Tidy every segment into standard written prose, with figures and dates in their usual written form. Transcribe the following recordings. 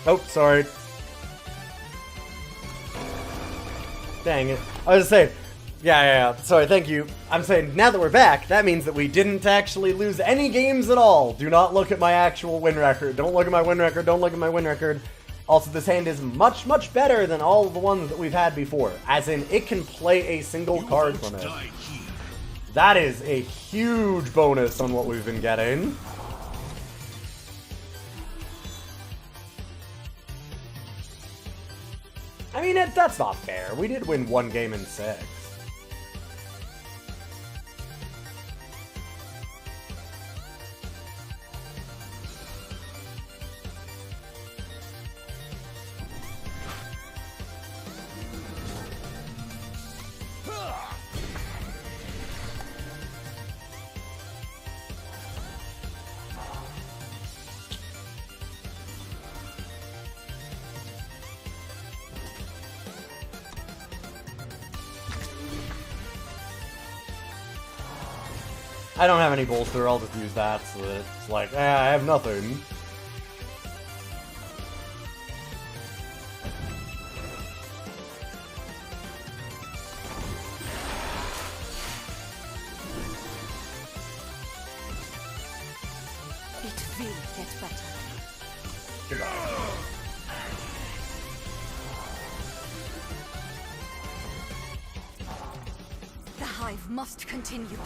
Oh, sorry. Dang it. I was saying, yeah. Sorry, thank you. I'm saying, now that we're back, that means that we didn't actually lose any games at all. Do not look at my actual win record. Don't look at my win record. Don't look at my win record. Also, this hand is much, much better than all the ones that we've had before. As in, it can play a single card from it. That is a huge bonus on what we've been getting. I mean, that's not fair. We did win 1 game in 6. I don't have any bolster, I'll just use that, so that it's like, I have nothing. It will get better. Goodbye. The hive must continue.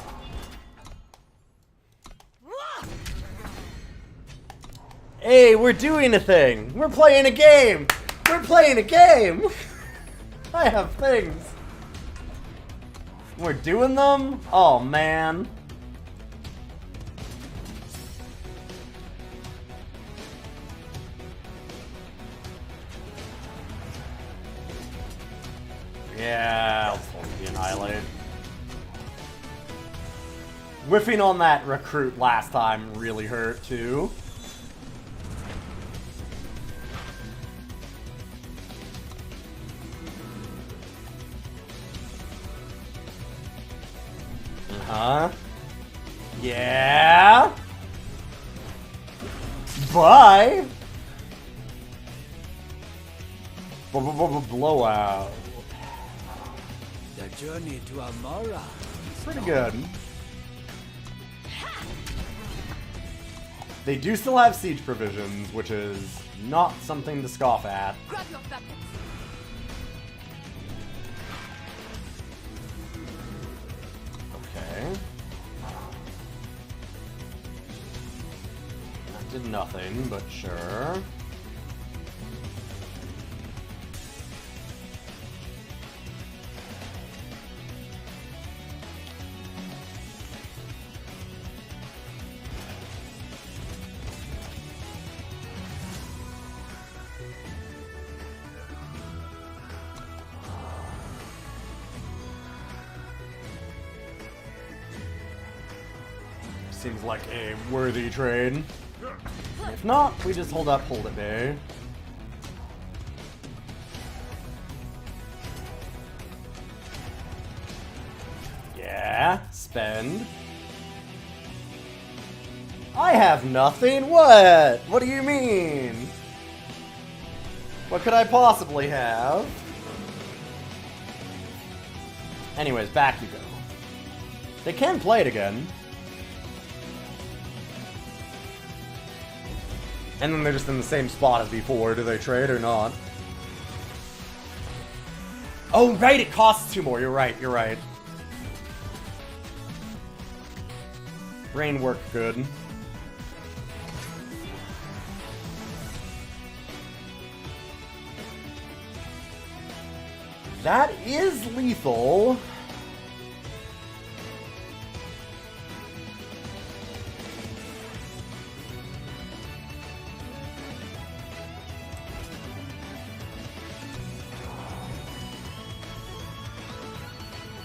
Hey, we're doing a thing! We're playing a game! We're playing a game! I have things! We're doing them? Oh, man. Yeah, I'll totally annihilate. Whiffing on that recruit last time really hurt, too. Huh? Yeah? Bye? Blowout. The journey to Amara. Pretty good. They do still have siege provisions, which is not something to scoff at. Grab your weapons. Okay. That did nothing, but sure. Seems like a worthy trade. If not, we just hold it there. Yeah, spend. I have nothing? What? What do you mean? What could I possibly have? Anyways, back you go. They can play it again. And then they're just in the same spot as before. Do they trade or not? Oh, right, it costs 2 more. You're right, you're right. Brain work good. That is lethal.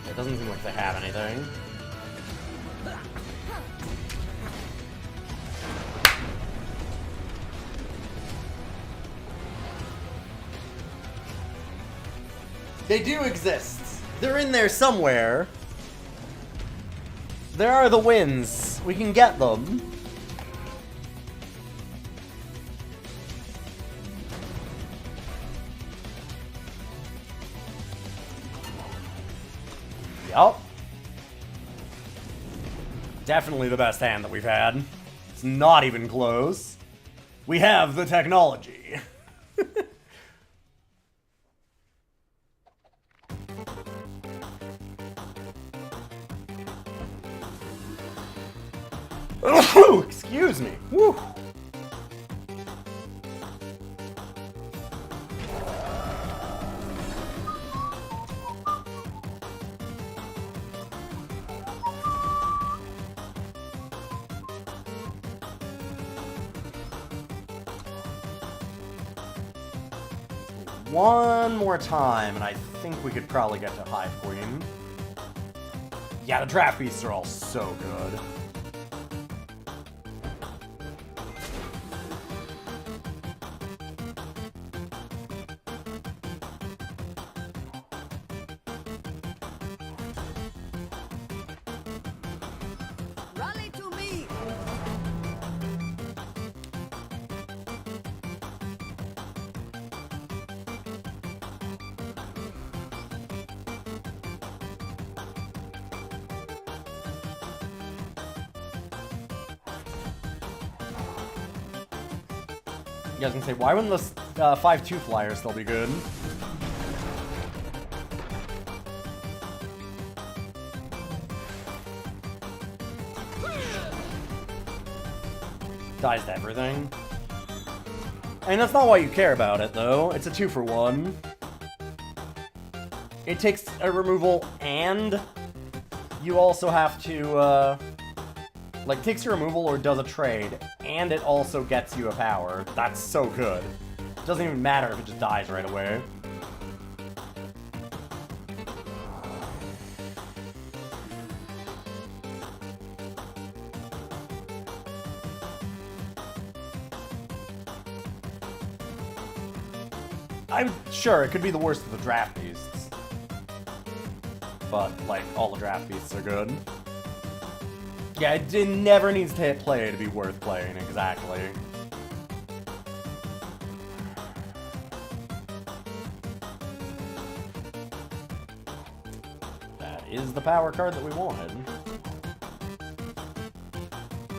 It doesn't seem like they have anything. They do exist. They're in there somewhere. There are the wins. We can get them. Yup. Definitely the best hand that we've had. It's not even close. We have the technology. Excuse me. Woo. One more time, and I think we could probably get to Hive Queen. Yeah, the draft beasts are all so good. Rally to me! You guys can say, why wouldn't the 5-2 flyer still be good? Dies to everything. And that's not why you care about it, though. It's a 2-for-1. It takes a removal, and you also have to, like, takes your removal or does a trade, and it also gets you a power. That's so good. It doesn't even matter if it just dies right away. I'm sure it could be the worst of the draft beasts. But, like, all the draft beasts are good. Yeah, it never needs to hit play to be worth playing, exactly. That is the power card that we wanted.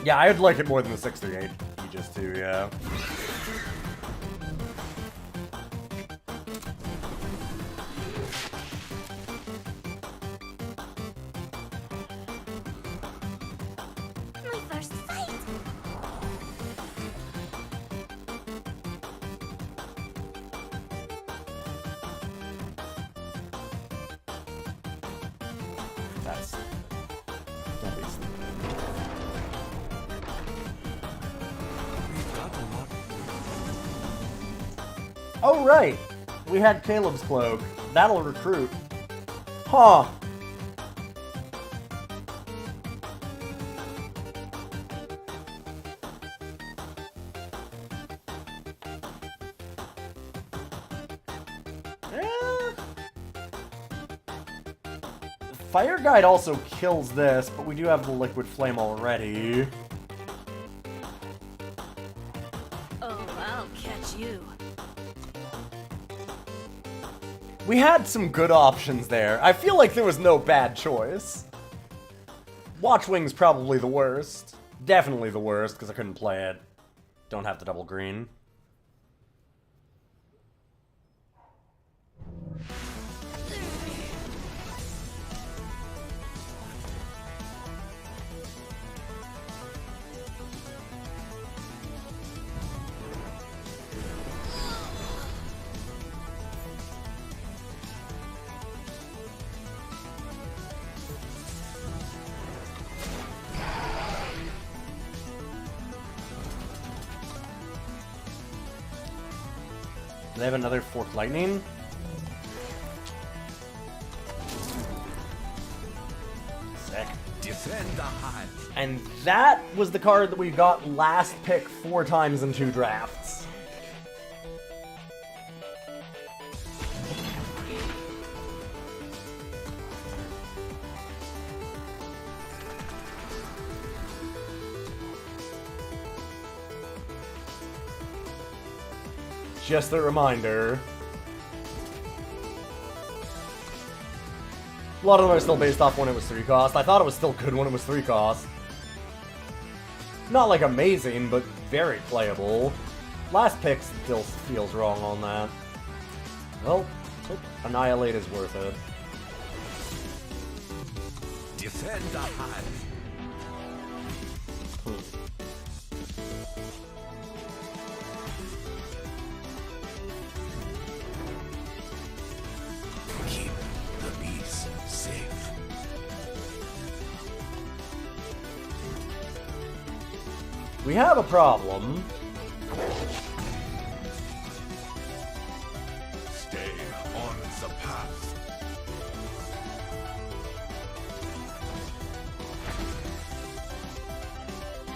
Yeah, I'd like it more than the 638 Aegis too, yeah. My first fight! That's... Don't be stupid. We've got a lot. Oh, right! We had Caleb's Cloak. That'll recruit. Huh. Fire Guide also kills this, but we do have the Liquid Flame already. Oh, I'll catch you. We had some good options there. I feel like there was no bad choice. Watchwing's probably the worst. Definitely the worst, because I couldn't play it. Don't have the double green. Do they have another Forked Lightning? Sick. Defend the hive. And that was the card that we got last pick 4 times in 2 drafts. Just a reminder. A lot of them are still based off when it was 3 cost. I thought it was still good when it was 3 cost. Not like amazing, but very playable. Last pick still feels wrong on that. Well, Annihilate is worth it. Defend the hive. Keep the bees safe. We have a problem. Stay on the path.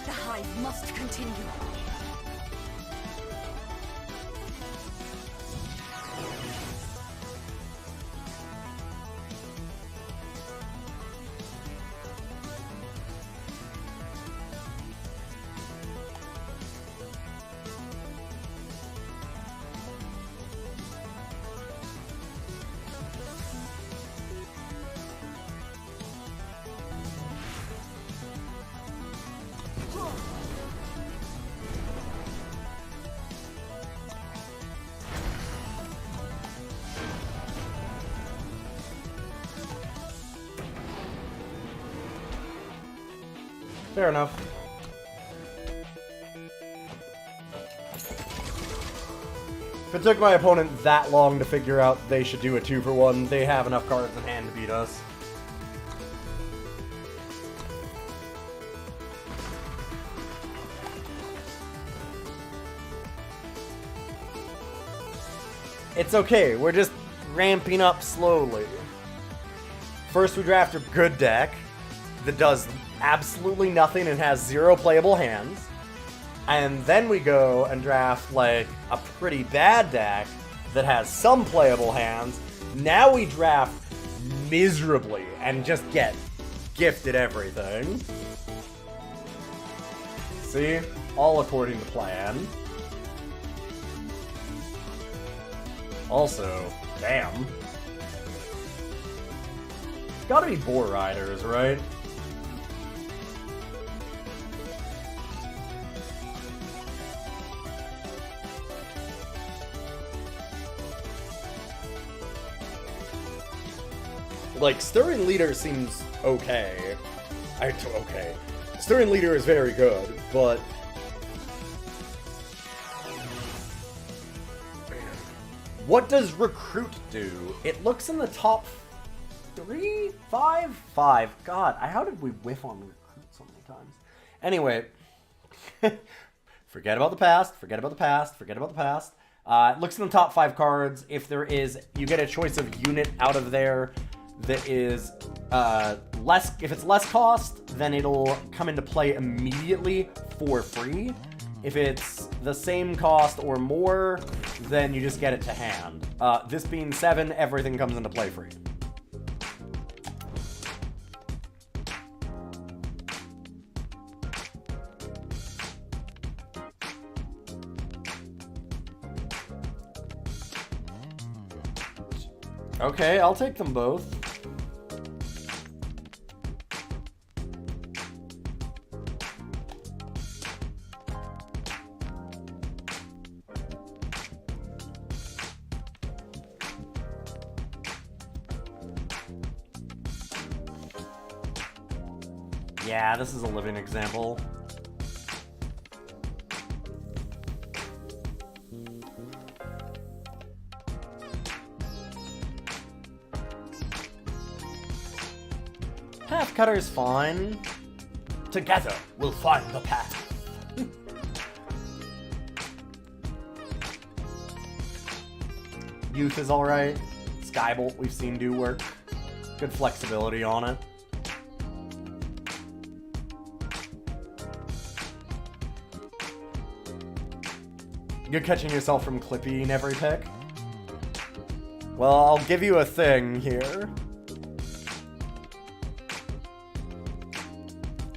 The hive must continue. Fair enough. If it took my opponent that long to figure out they should do a 2-for-1, they have enough cards in hand to beat us. It's okay, we're just ramping up slowly. First we draft a good deck that does absolutely nothing and has 0 playable hands. And then we go and draft, like, a pretty bad deck that has some playable hands. Now we draft miserably and just get gifted everything. See? All according to plan. Also, damn. Gotta be Boar Riders, right? Like, Stirring Leader seems okay. Okay. Stirring Leader is very good, but... what does Recruit do? It looks in the top 3? 5? 5. God, how did we whiff on Recruit so many times? Anyway. Forget about the past, forget about the past, forget about the past. It looks in the top 5 cards. If there is... you get a choice of unit out of there that is less, if it's less cost, then it'll come into play immediately for free. If it's the same cost or more, then you just get it to hand. This being 7, everything comes into play free. Okay, I'll take them both. Yeah, this is a living example. Half Cutter's fine. Together, we'll find the path. Youth is alright. Skybolt we've seen do work. Good flexibility on it. You're catching yourself from clipping every pick? Well, I'll give you a thing here.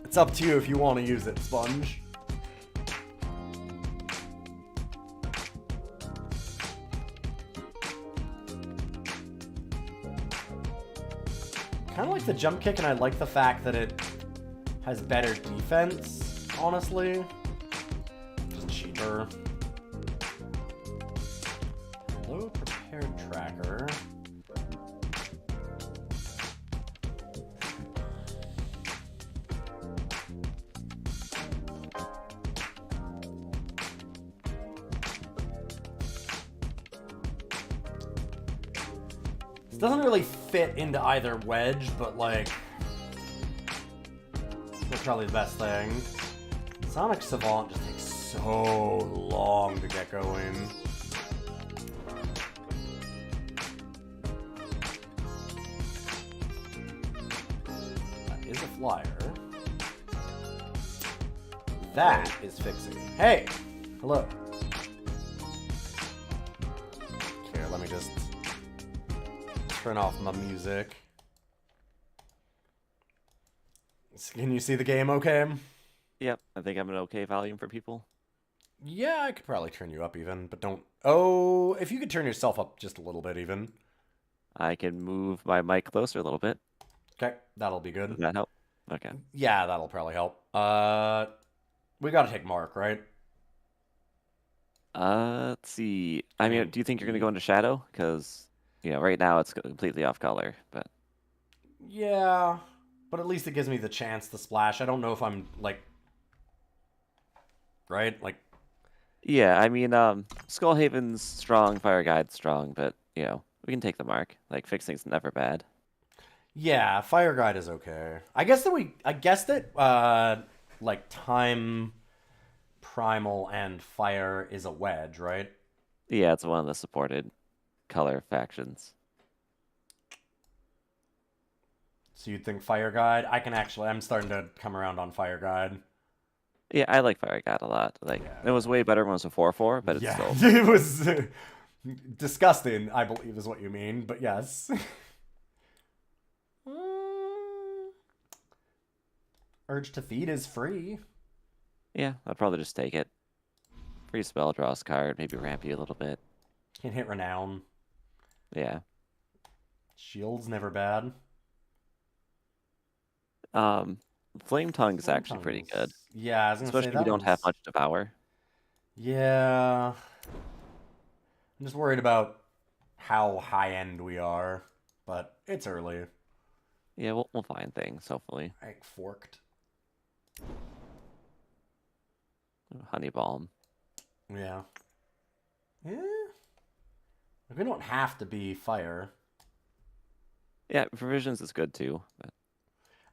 It's up to you if you want to use it, Sponge. kind of like the jump kick, and I like the fact that it has better defense, honestly. Just cheaper. Low prepared tracker. This doesn't really fit into either wedge, but like, that's probably the best thing. Sonic Savant just takes so long to get going. That is a flyer. That is fixing. Hey! Hello. Here, let me just turn off my music. Can you see the game okay? Yep, I think I'm an okay volume for people. Yeah, I could probably turn you up even, but don't... Oh, if you could turn yourself up just a little bit even. I can move my mic closer a little bit. Okay, that'll be good. Does that help? Okay. Yeah, that'll probably help. We gotta take Mark, right? Let's see. I mean, do you think you're going to go into shadow? Because, right now it's completely off color, but... Yeah, but at least it gives me the chance to splash. I don't know if I'm, like... Right? Like... Yeah, I mean, Skullhaven's strong, Fire Guide's strong, but, we can take the mark. Like, fixing's never bad. Yeah, Fire Guide is okay. I guess that, like, Time, Primal, and Fire is a wedge, right? Yeah, it's one of the supported color factions. So you'd think Fire Guide? I'm starting to come around on Fire Guide. Yeah, I like Fire Guide a lot. Like, Yeah. it was way better when it was a 4-4, but it's Yeah, still... it was disgusting, I believe is what you mean, but yes. Urge to Feed is free. Yeah, I'd probably just take it. Free spell, draw a card, maybe ramp you a little bit. Can hit Renown. Yeah. Shield's never bad. Flame Tongue's actually pretty good. Yeah, I was gonna Especially say if you that don't have one's- much Devour. Yeah. I'm just worried about how high-end we are, but it's early. Yeah, we'll find things, hopefully. Alright, Forked. Honey Balm. Yeah. Yeah. We don't have to be fire. Yeah, Provisions is good too. But...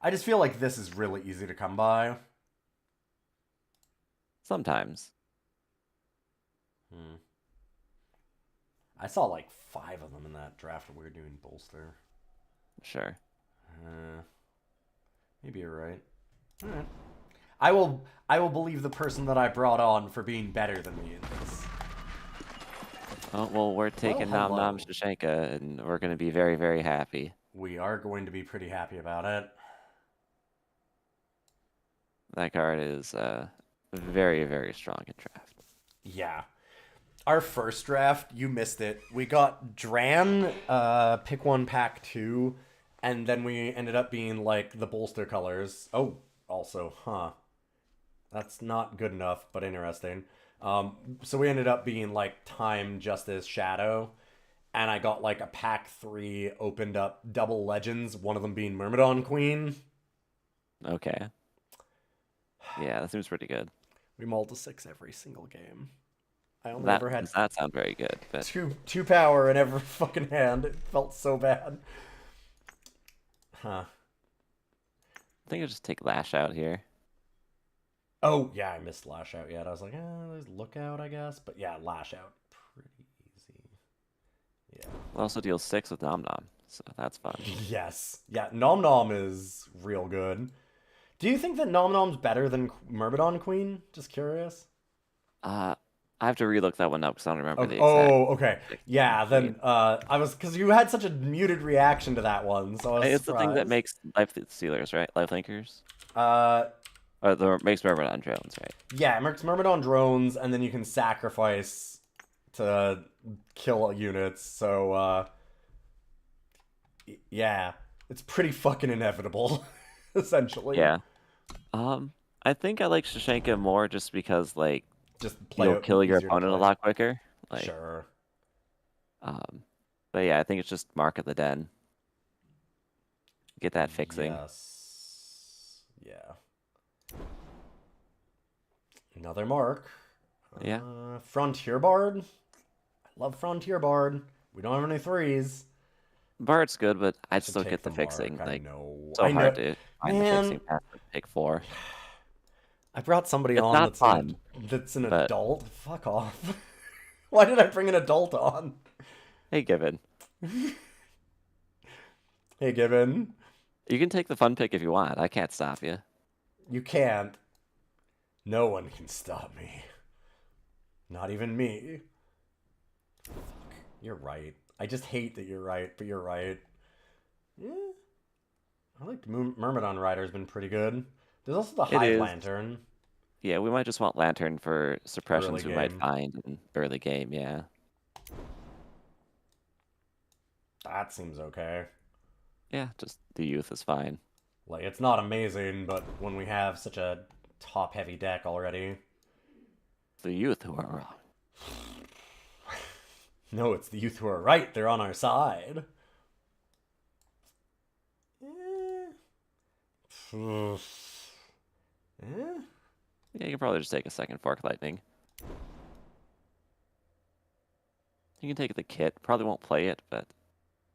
I just feel like this is really easy to come by. Sometimes. I saw like 5 of them in that draft we were doing bolster. Sure. Maybe you're right. Alright. I will believe the person that I brought on for being better than me in this. Oh, well, we're taking Nom Nom Shashenka, and we're going to be very, very happy. We are going to be pretty happy about it. That card is very, very strong in draft. Yeah. Our first draft, you missed it. We got Dran, pick 1, pack 2, and then we ended up being like the bolster colors. Oh, also, huh. That's not good enough, but interesting. So we ended up being like Time, Justice, Shadow, and I got like a pack 3 opened up double legends, one of them being Myrmidon Queen. Okay. Yeah, that seems pretty good. We mulled to 6 every single game. I only That ever had does not sound very good, but two power in every fucking hand. It felt so bad. Huh. I think I'll just take Lash Out here. Oh, yeah, I missed Lash Out yet. I was like, there's Lookout, I guess. But yeah, Lash Out. Pretty easy. Yeah. It also deals 6 with Nom Nom, so that's fun. Yes. Yeah, Nom Nom is real good. Do you think that Nom Nom's better than Myrmidon Queen? Just curious. I have to relook that one up because I don't remember the exact. Oh, okay. Yeah, then I was because you had such a muted reaction to that one, so I was It's surprised. the thing that makes Life Stealers, right? Life Linkers? Or makes Myrmidon drones, right? Yeah, it makes Myrmidon drones, and then you can sacrifice to kill units. So, yeah. It's pretty fucking inevitable, essentially. Yeah. I think I like Shashenka more just because like Just play you'll it kill your easier to opponent a play. lot quicker. Like, Sure. um, but yeah, I think it's just Mark of the Den. Get that fixing. Yes. Yeah. Another mark. Yeah. Frontier Bard. I love Frontier Bard. We don't have any threes. Bard's good, but I I'd should still take get the the mark. fixing. I Like, know. so I hard know. to find the Man, fixing past like pick 4. I brought somebody It's on not fun, that's an but adult. Fuck off. Why did I bring an adult on? hey, given. Hey, Given. You can take the fun pick if you want. I can't stop you. You can't. No one can stop me. Not even me. Fuck. You're right. I just hate that you're right, but you're right. Yeah. I like Myrmidon Rider's been pretty good. There's also the It Hive is. Lantern. Yeah, we might just want Lantern for Early suppressions we might game. find in early game, yeah. That seems okay. Yeah, just the youth is fine. Like, it's not amazing, but when we have such a top-heavy deck already... The youth who are wrong. No, it's the youth who are right. They're on our side. Eh. Eh? Yeah, you can probably just take a second Fork Lightning. You can take the kit. Probably won't play it, but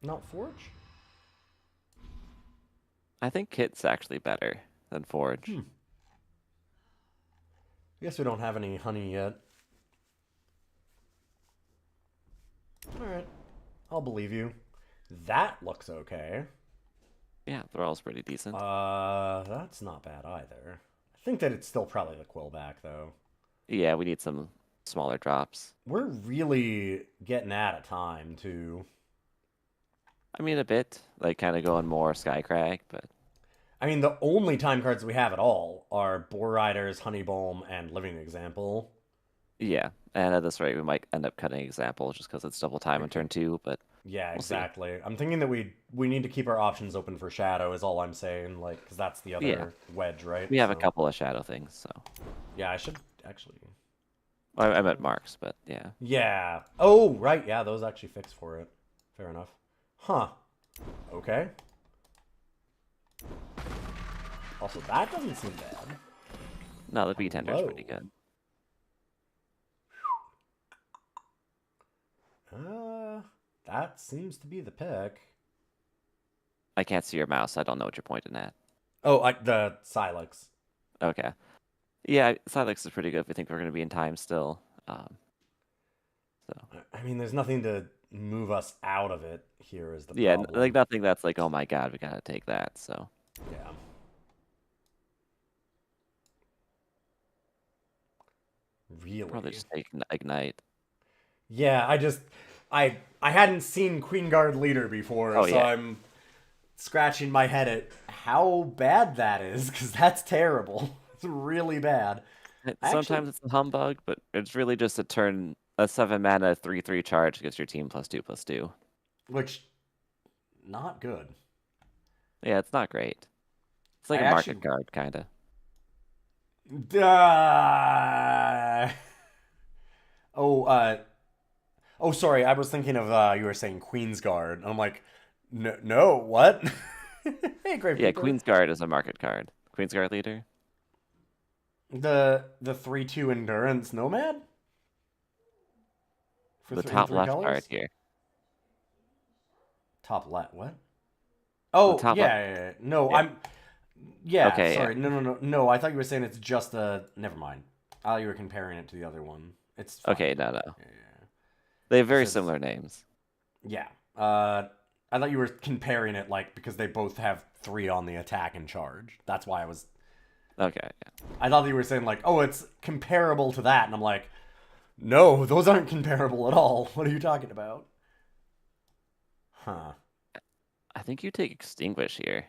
Not Forge? I think kit's actually better than Forge. I guess we don't have any honey yet. Alright. I'll believe you. That looks okay. Yeah, Thrall's pretty decent. That's not bad either. I think that it's still probably the Quillback, though. Yeah, we need some smaller drops. We're really getting out of time, too. I mean, a bit. Like, kind of going more Skycrag, but... I mean, the only time cards we have at all are Boar Riders, Honeybalm, and Living Example. Yeah, and at this rate, we might end up cutting Example just because it's double time on turn 2, but... Yeah, We'll see. exactly. I'm thinking that we need to keep our options open for Shadow, is all I'm saying, like, because that's the other Yeah. wedge, right? We have a So- couple of Shadow things, so... Yeah, I should actually... I meant Marks, but yeah. Yeah. Oh, right, yeah, those actually fix for it. Fair enough. Huh. Okay. Also, that doesn't seem bad. No, the B-Tender's Whoa. pretty good. That seems to be the pick. I can't see your mouse. I don't know what you're pointing at. Oh, the Silex. Okay. Yeah, Silex is pretty good if we think we're going to be in time still. So I mean, there's nothing to move us out of it here is the yeah, problem. like nothing that's like, oh my god, we gotta take that. So Yeah. Really? probably just take Ignite. Yeah, I hadn't seen Queen Guard Leader before, Oh, so yeah. I'm scratching my head at how bad that is, because that's terrible. It's really bad. Sometimes it's a humbug, but it's really just a 7 mana 3/3 charge gives your team +2/2. Which, not good. Yeah, it's not great. It's like I a market actually- card, kind of. Oh, sorry. I was thinking of you were saying Queen's Guard. I'm like, no, what? Hey, Grave Yeah, Reaper. Queen's Guard is a market card. Queen's Guard leader. The 3/2 Endurance Nomad. For The in top three left colors? card here. Top left. What? Oh, top yeah, left. yeah. No, Yeah. I'm. Yeah, Okay, sorry. No. I thought you were saying it's just a. Never mind. I thought you were comparing it to the other one. It's fine. Okay, no. Yeah. They have very So it's- similar names. Yeah. I thought you were comparing it like because they both have 3 on the attack and charge. That's why I was. Okay, yeah. I thought you were saying like, oh, it's comparable to that, and I'm like, no, those aren't comparable at all. What are you talking about? Huh. I think you take Extinguish here.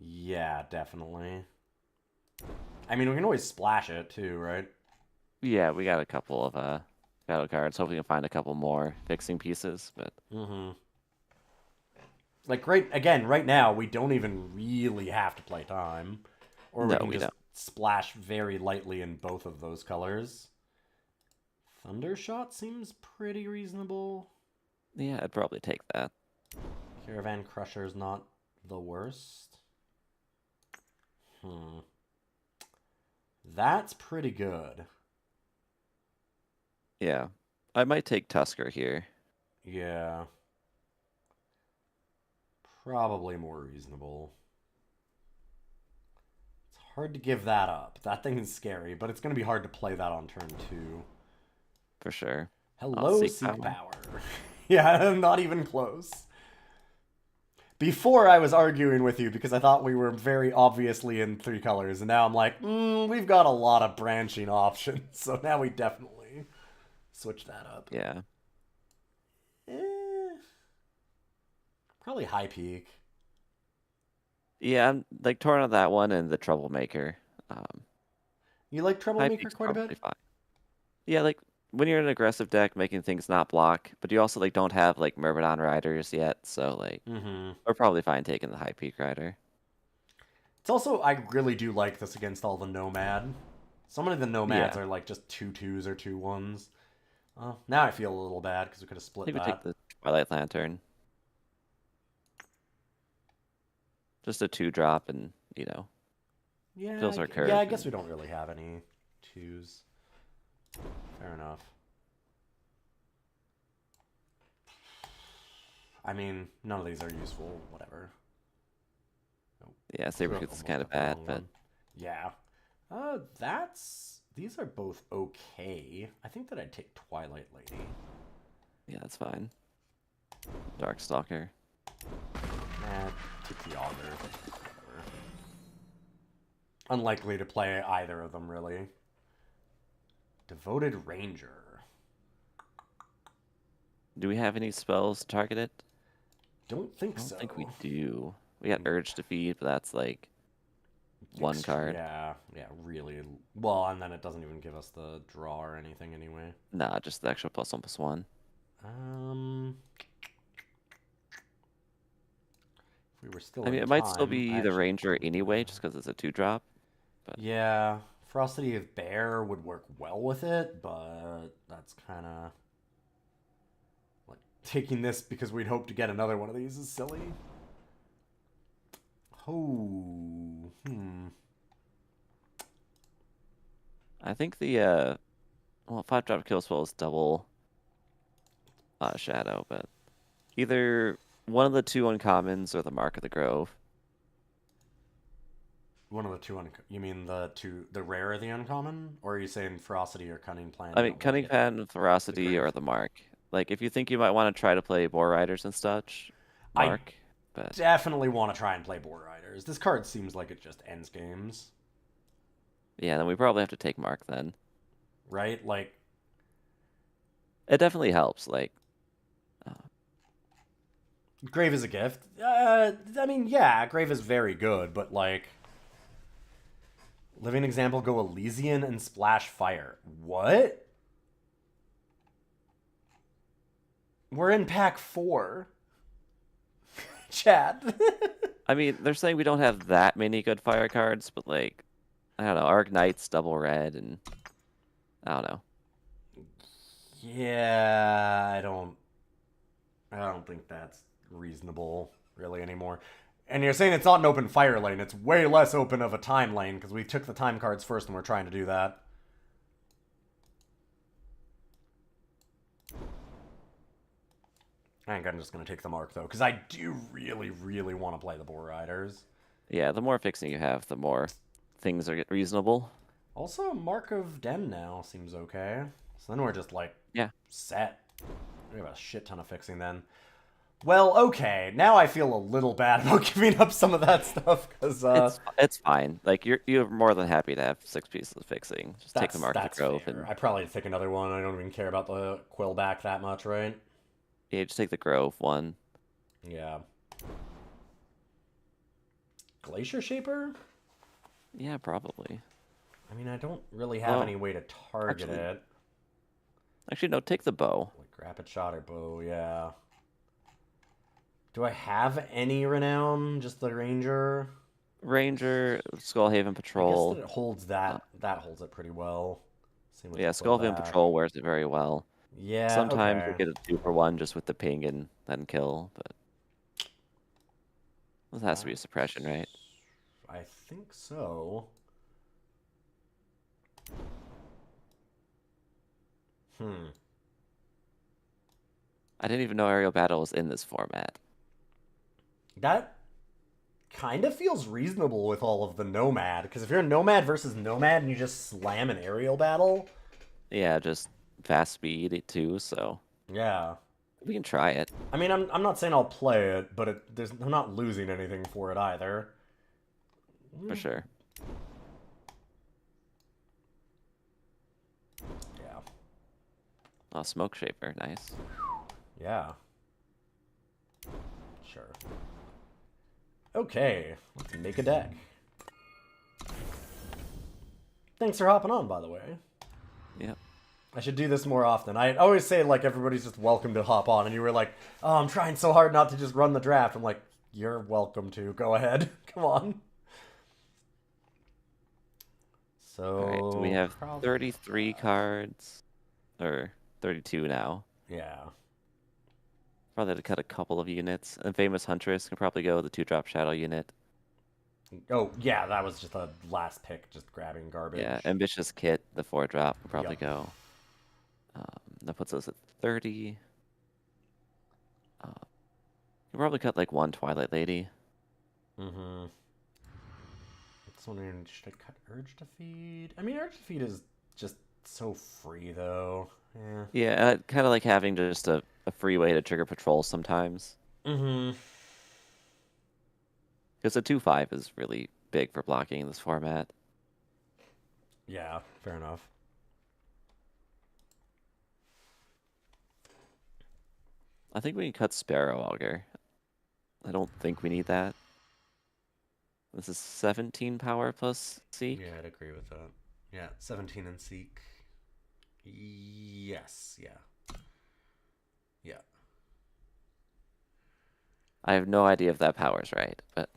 Yeah, definitely. I mean, we can always splash it too, right? Yeah, we got a couple of battle cards. Hopefully we can find a couple more fixing pieces, but Mm-hmm. Like, right now, we don't even really have to play time. Or we No, can we just don't. splash very lightly in both of those colors. Thundershot seems pretty reasonable. Yeah, I'd probably take that. Caravan Crusher's not the worst. That's pretty good. Yeah. I might take Tusker here. Yeah. Probably more reasonable. It's hard to give that up. That thing is scary, but it's going to be hard to play that on turn 2. For sure. Hello, Seek Seek Power. Power. Yeah, not even close. Before I was arguing with you because I thought we were very obviously in 3 colors, and now I'm like, we've got a lot of branching options, so now we definitely switch that up. Yeah. Probably High Peak. Yeah, I'm like torn on that one and the Troublemaker. You like High Troublemaker Peak's quite a probably bit? fine. Yeah, like when you're in an aggressive deck, making things not block, but you also like don't have like Myrmidon Riders yet, so like we're probably fine taking the High Peak Rider. It's also, I really do like this against all the Nomad. So many of the Nomads Yeah. are like just 2/2s or 2/1s. Now I feel a little bad because we could have I split think we take that. the Twilight Lantern. Just a 2-drop and, Yeah, fills our curve. yeah, I guess we don't really have any 2s. Fair enough. I mean, none of these are useful. Whatever. Yeah, Sabertooth is kind of bad, but yeah. These are both okay. I think that I'd take Twilight Lady. yeah, that's fine. Darkstalker. Take the Augur. Whatever. Unlikely to play either of them, really. Devoted Ranger. Do we have any spells to target it? Don't think I don't so. think we do. We got Urge to Feed, but that's like one card. Yeah, really. Well, and then it doesn't even give us the draw or anything anyway. Nah, just the extra +1/+1. If we were still I mean, in it might still time, be I the actually Ranger could, anyway, just because it's a 2-drop. But yeah, Ferocity of Bear would work well with it, but that's kind of like taking this because we'd hope to get another one of these is silly. Oh, I think the 5-drop kill spell is double Shadow, but either one of the 2 uncommons or the Mark of the Grove. one of the 2 you mean the rare or the uncommon, or are you saying Ferocity or Cunning Plant? I mean, Cunning Pen, Ferocity, or Grave? the Mark. Like, if you think you might want to try to play Boar Riders and such, I Mark. But definitely want to try and play Boar Riders. This card seems like it just ends games, yeah, then we probably have to take Mark then. right? Like, It definitely helps. Like, Grave is a gift. I mean, yeah, Grave is very good, but like, Living Example, go Elysian and splash fire. What? We're in pack 4. Chad. I mean, they're saying we don't have that many good fire cards, but like, I don't know, Arc Knight's double red, and I don't know. Yeah, I don't think that's reasonable really anymore. And you're saying it's not an open fire lane. It's way less open of a time lane because we took the time cards first and we're trying to do that. I think I'm just going to take the Mark, though, because I do really, really want to play the Boar Riders. Yeah, the more fixing you have, the more things are reasonable. Also, Mark of Den now seems okay. So then we're just, like, Yeah. set. We have a shit ton of fixing then. Well, okay. Now I feel a little bad about giving up some of that stuff, because... It's fine. Like, you're more than happy to have 6 pieces of fixing. Just take the Mark of the Grove. Fair. And I probably take another one. I don't even care about the Quill back that much, right? yeah, just take the Grove one. Yeah. Glacier Shaper? Yeah, probably. I mean, I don't really have any way to target actually- it. Actually, no, take the bow. Like Rapid Shot or Bow, yeah. Do I have any renown? Just the ranger? Ranger, Skullhaven I guess that Patrol. it holds Uh, that holds it pretty well. Same with yeah, the Skullhaven putback. Patrol wears it very well. Yeah, Sometimes we okay. get a 2-for-1 just with the ping and then kill, but this has to be a suppression, right? I think so. Hmm. I didn't even know aerial battle was in this format. That kind of feels reasonable with all of the nomad, because if you're a nomad versus nomad and you just slam an aerial battle, Yeah, just fast speed too, so yeah. we can try it. I mean, I'm not saying I'll play it, but I'm not losing anything for it either. For sure. Yeah. Oh, Smoke Shaper, nice. Yeah. Sure. Okay, let's make a deck. Thanks for hopping on, by the way. Yep. I should do this more often. I always say, like, everybody's just welcome to hop on, and you were like, oh, I'm trying so hard not to just run the draft. I'm like, you're welcome to. Go ahead. Come on. So... Alright, so we have 33 cards. Or 32 now. Yeah. Probably had to cut a couple of units. And Famous Huntress can probably go with the 2-drop Shadow unit. Oh, yeah, that was just a last pick, just grabbing garbage. Yeah, Ambitious Kit, the 4-drop, will probably Yep. go. That puts us at 30. You'll probably cut like 1 Twilight Lady. Mm-hmm. It's wondering, should I cut Urge to Feed? I mean, Urge to Feed is just so free, though. Yeah. Yeah, kind of like having just a free way to trigger patrols sometimes. Mm-hmm. Because a 2/5 is really big for blocking in this format. Yeah, fair enough. I think we can cut Sparrow Augur. I don't think we need that. This is 17 power plus Seek. Yeah, I'd agree with that. Yeah, 17 and Seek. Yes, yeah. Yeah. I have no idea if that power's right, but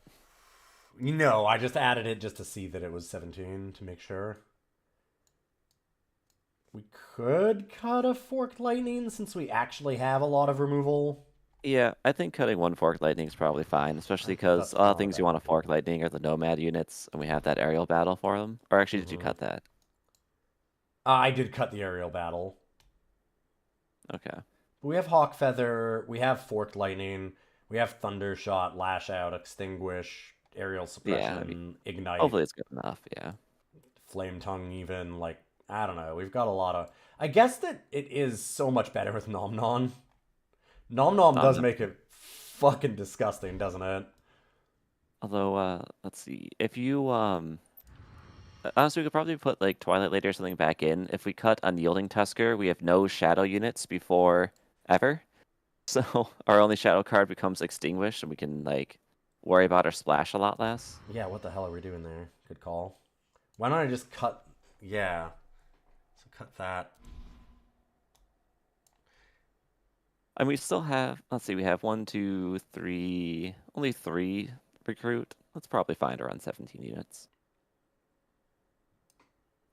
No, I just added it just to see that it was 17 to make sure. We could cut a Forked Lightning since we actually have a lot of removal. yeah, I think cutting 1 Forked Lightning is probably fine, especially I think because that's a lot of probably things you want to better. Forked Lightning are the Nomad units, and we have that aerial battle for them. Or actually, did you Mhm. cut that? I did cut the aerial battle. Okay. We have Hawk Feather, we have Forked Lightning, we have Thunder Shot, Lash Out, Extinguish, Aerial Yeah, Suppression, Ignite, hopefully it's good enough, yeah. Flame Tongue even, like, I don't know, we've got a lot of... I guess that it is so much better with Nom Nom. Nom Nom does make it fucking disgusting, doesn't it? Although, let's see. If you, honestly, we could probably put, like, Twilight Lady or something back in. If we cut Unyielding Tusker, we have no shadow units before ever. So, our only shadow card becomes Extinguished, and we can, like, worry about our splash a lot less. Yeah, what the hell are we doing there? Good call. Why don't I just cut... Yeah. So cut that. And we still have, let's see, we have 1, 2, 3, only 3 recruit. That's probably fine to run 17 units.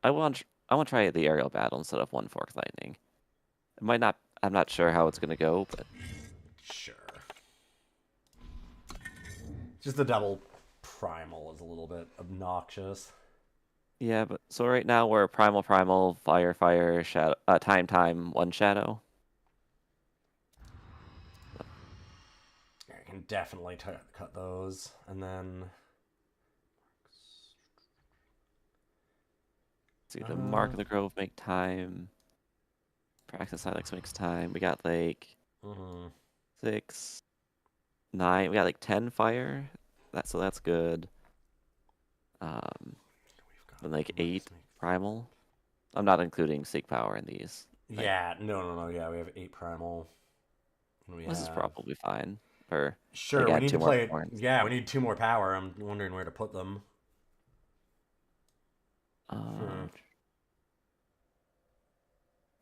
I want to try the aerial battle instead of 1 Forked Lightning. It might not, I'm not sure how it's going to go, but... Sure. Just the double primal is a little bit obnoxious. Yeah, but so right now we're primal, fire, shadow, time, 1 shadow. I can definitely cut those, and then... See, the Mark of the Grove make time. Praxis Silex makes time. We got like 6, 9. We got like 10 fire. So that's good. And like 8 primal. I'm not including Seek Power in these. Yeah, no, yeah, we have 8 primal. This is probably fine. Or sure, like, we need to more play... thorns. Yeah, we need 2 more power. I'm wondering where to put them.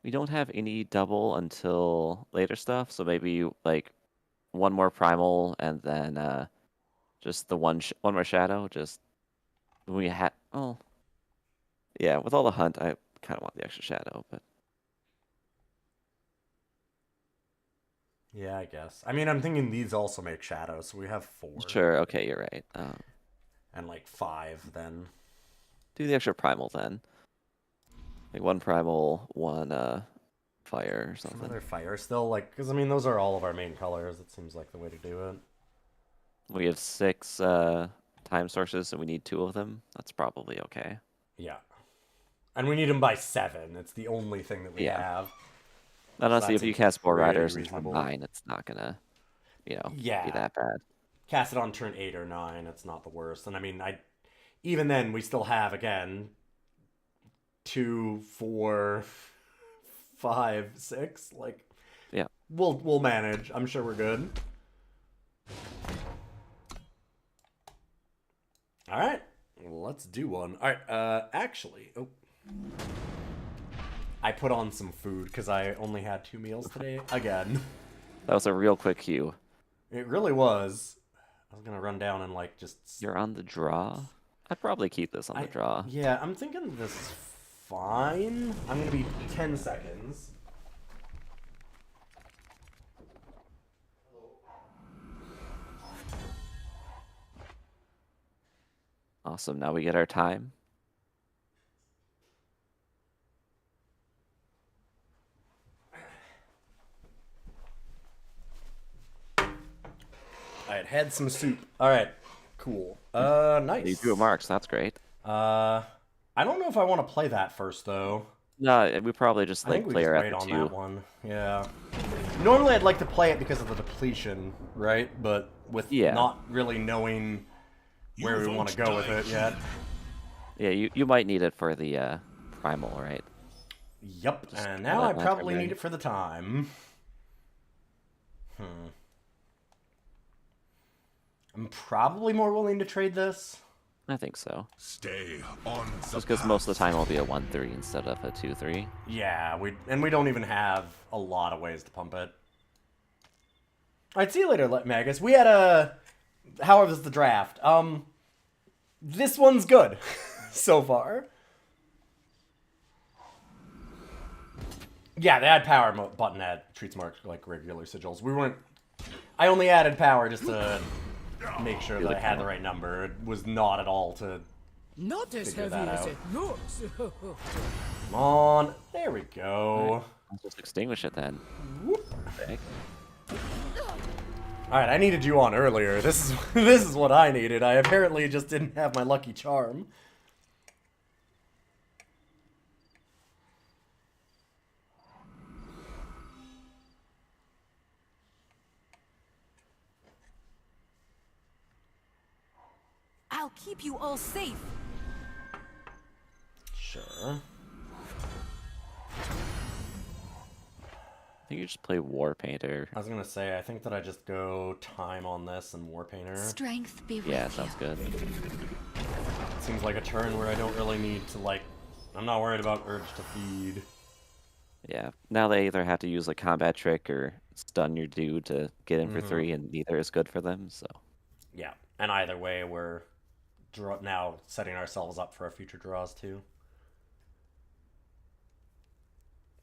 We don't have any double until later stuff, so maybe like one more primal and then just the one more shadow. Just we had. Oh, yeah. With all the hunt, I kind of want the extra shadow, but Yeah, I guess. I mean, I'm thinking these also make shadows, so we have 4. sure. Okay, you're right. And like 5 then. Do the extra primal then. Like one primal, one fire or something. Another fire still, like, because I mean, those are all of our main colors. It seems like the way to do it. We have 6 time sources, and we need 2 of them. That's probably okay. Yeah. And we need them by 7. It's the only thing that we Yeah. have. And honestly, that if you seems cast 4 pretty riders and reasonable. 9, it's not gonna, be Yeah. that bad. Cast it on turn 8 or 9. It's not the worst. And I mean, even then, we still have, again, 2, 4, 5, 6. Like, Yeah. we'll manage. I'm sure we're good. All right, let's do one. All right, actually, I put on some food because I only had 2 meals today again. That was a real quick cue. It really was. I was gonna run down and like just. You're on the draw? I'd probably keep this on the draw. Yeah, I'm thinking this is fine. I'm gonna be 10 seconds. Awesome. Now we get our time. I had some soup. All right, cool. Nice. You drew marks. That's great. I don't know if I want to play that first though. No, we probably just I think we play just her wait at on the that 2. one. Yeah. Normally I'd like to play it because of the depletion, right? But with not really knowing where we want to go with it yet. Yeah, you might need it for the primal, right? Yep. And now I probably need it for the time. I'm probably more willing to trade this. I think so. Stay on the Just because most of the time it'll be a 1-3 instead of a 2-3. Yeah, we don't even have a lot of ways to pump it. Alright, see you later, Magus. We had a... How was the draft? This one's good so far. Yeah, the add power button treats mark like regular sigils. We weren't... I only added power just to make sure that I had the right number. It was not at all to Not as figure heavy that as out. it looks. Come on. There we go. Let's just extinguish it then. Okay. Alright, I needed you on earlier. This is what I needed. I apparently just didn't have my lucky charm. I'll keep you all safe. Sure. I think you just play War Painter. I was gonna say, I think that I just go time on this and War Painter. Strength be with Yeah, you. sounds good. Seems like a turn where I don't really need to, like... I'm not worried about urge to feed. Yeah. Now they either have to use a combat trick or stun your dude to get in for 3, and neither is good for them, so... Yeah, and either way, we're now setting ourselves up for our future draws, too.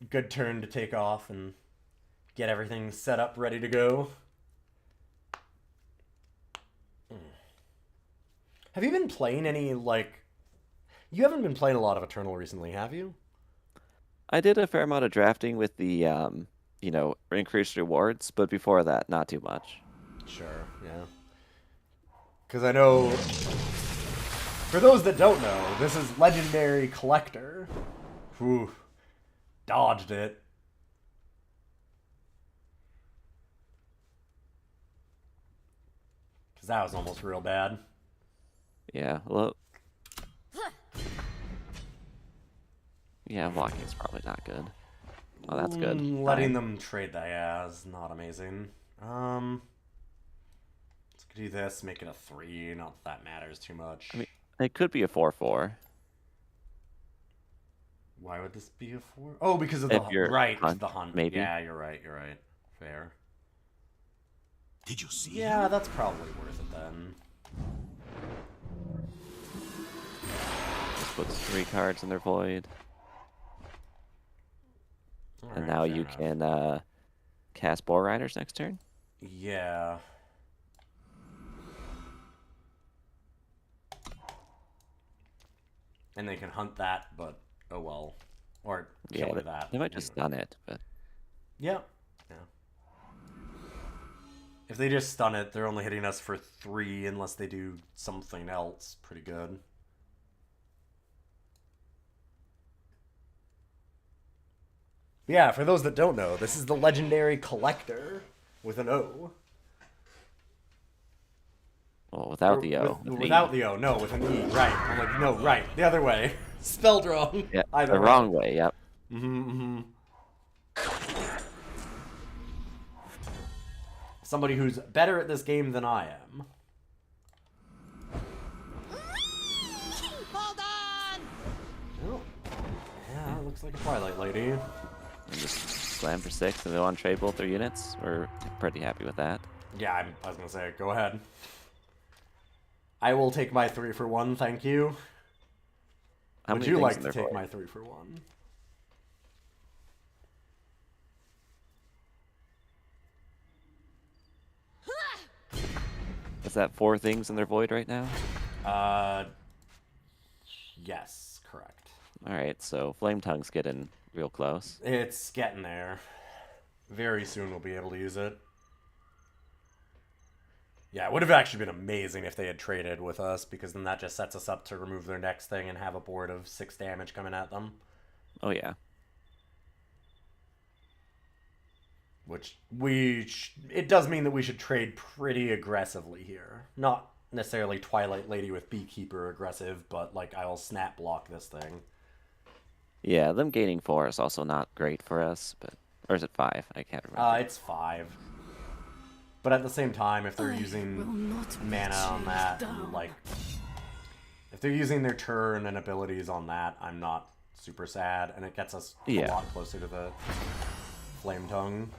Good turn to take off and get everything set up, ready to go. Have you been playing any, like... You haven't been playing a lot of Eternal recently, have you? I did a fair amount of drafting with the, increased rewards, but before that, not too much. Sure, yeah. Because I know... For those that don't know, this is Legendary Collector. Whew. Dodged it. Because that was almost real bad. Yeah, well... Yeah, blocking is probably not good. Oh, that's good. Letting them trade that, yeah, is not amazing. Let's do this, make it a 3. Not that that matters too much. I mean, it could be a 4-4. Why would this be a 4? Oh, because of the If you're right, hunt, the hunt. maybe. Yeah, you're right, you're right. Fair. Did you see Yeah, him? that's probably worth it then. Just puts 3 cards in their void. And Alright, now fair you enough. can cast Boar Riders next turn. Yeah. And they can hunt that, but oh well. Or Yeah, killer that. they might just stun it, but Yeah. Yeah. If they just stun it, they're only hitting us for 3 unless they do something else pretty good. Yeah, for those that don't know, this is the legendary Collector with an O. well, without the O. with an E. Without the O, no, with an E. Right. I'm like, no, right. The other way. Spelled wrong. Yeah, Either the way. wrong way. Yep. Somebody who's better at this game than I am. Hold on! Oh. Yeah, it looks like a Twilight Lady. And just slam for 6, and they want to trade both their units. We're pretty happy with that. Yeah, I was gonna say, go ahead. I will take my 3 for 1, thank you. How Would many you things like in to their take void? my 3 for 1? Is that 4 things in their void right now? Yes, correct. Alright, so Flame Tongue's getting real close. It's getting there. Very soon we'll be able to use it. Yeah, it would have actually been amazing if they had traded with us, because then that just sets us up to remove their next thing and have a board of 6 damage coming at them. Oh yeah. Which it does mean that we should trade pretty aggressively here. Not necessarily Twilight Lady with Beekeeper aggressive, but like I'll snap block this thing. Yeah, them gaining 4 is also not great for us, but... Or is it 5? I can't remember. It's 5. But at the same time, if they're I will using not be mana on chased that, down. like... If they're using their turn and abilities on that, I'm not super sad, and it gets us a Yeah. lot closer to the Flame Tongue.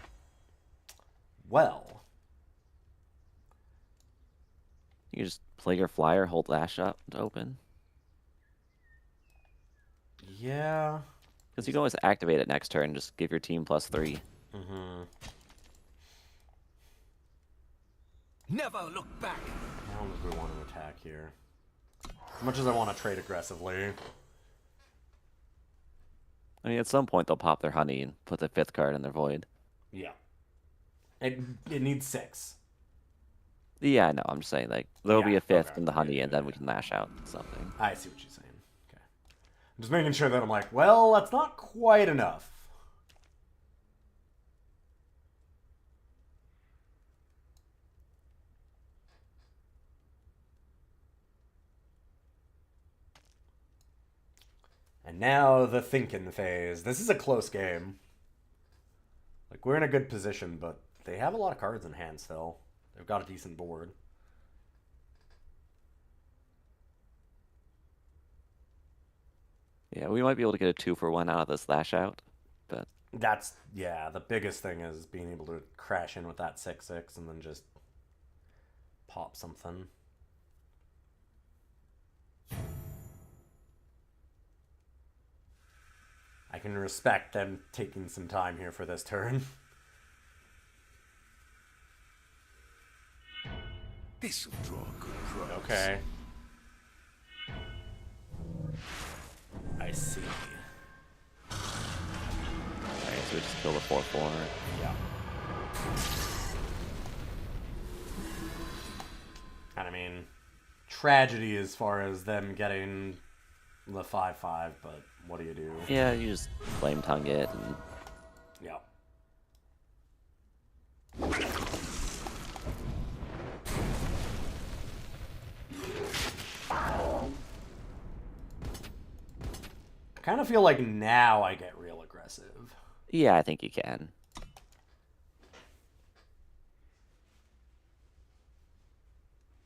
Well... You just play your flyer, hold Lash up to open. Yeah... Because you can always activate it next turn, just give your team +3. Never look back. I don't think we want to attack here. As much as I want to trade aggressively. I mean, at some point they'll pop their honey and put the 5th card in their void. Yeah. It needs 6. Yeah, I know. I'm just saying, like, there'll be Yeah, a 5th okay. in the honey, and then we can lash out something. I see what you're saying. Okay. I'm just making sure that I'm like, well, that's not quite enough. And now the thinking phase. This is a close game. Like, we're in a good position, but they have a lot of cards in hand still. They've got a decent board. Yeah, we might be able to get a 2 for 1 out of this lash out, but That's, yeah, the biggest thing is being able to crash in with that 6/6 and then just pop something. I can respect them taking some time here for this turn. This will draw a good price. Okay. I see. alright, so we just kill the 4/4. Yeah. And I mean, tragedy as far as them getting the 5/5, but what do you do? Yeah, you just Flame Tongue it, and Yeah. I kind of feel like now I get real aggressive. yeah, I think you can.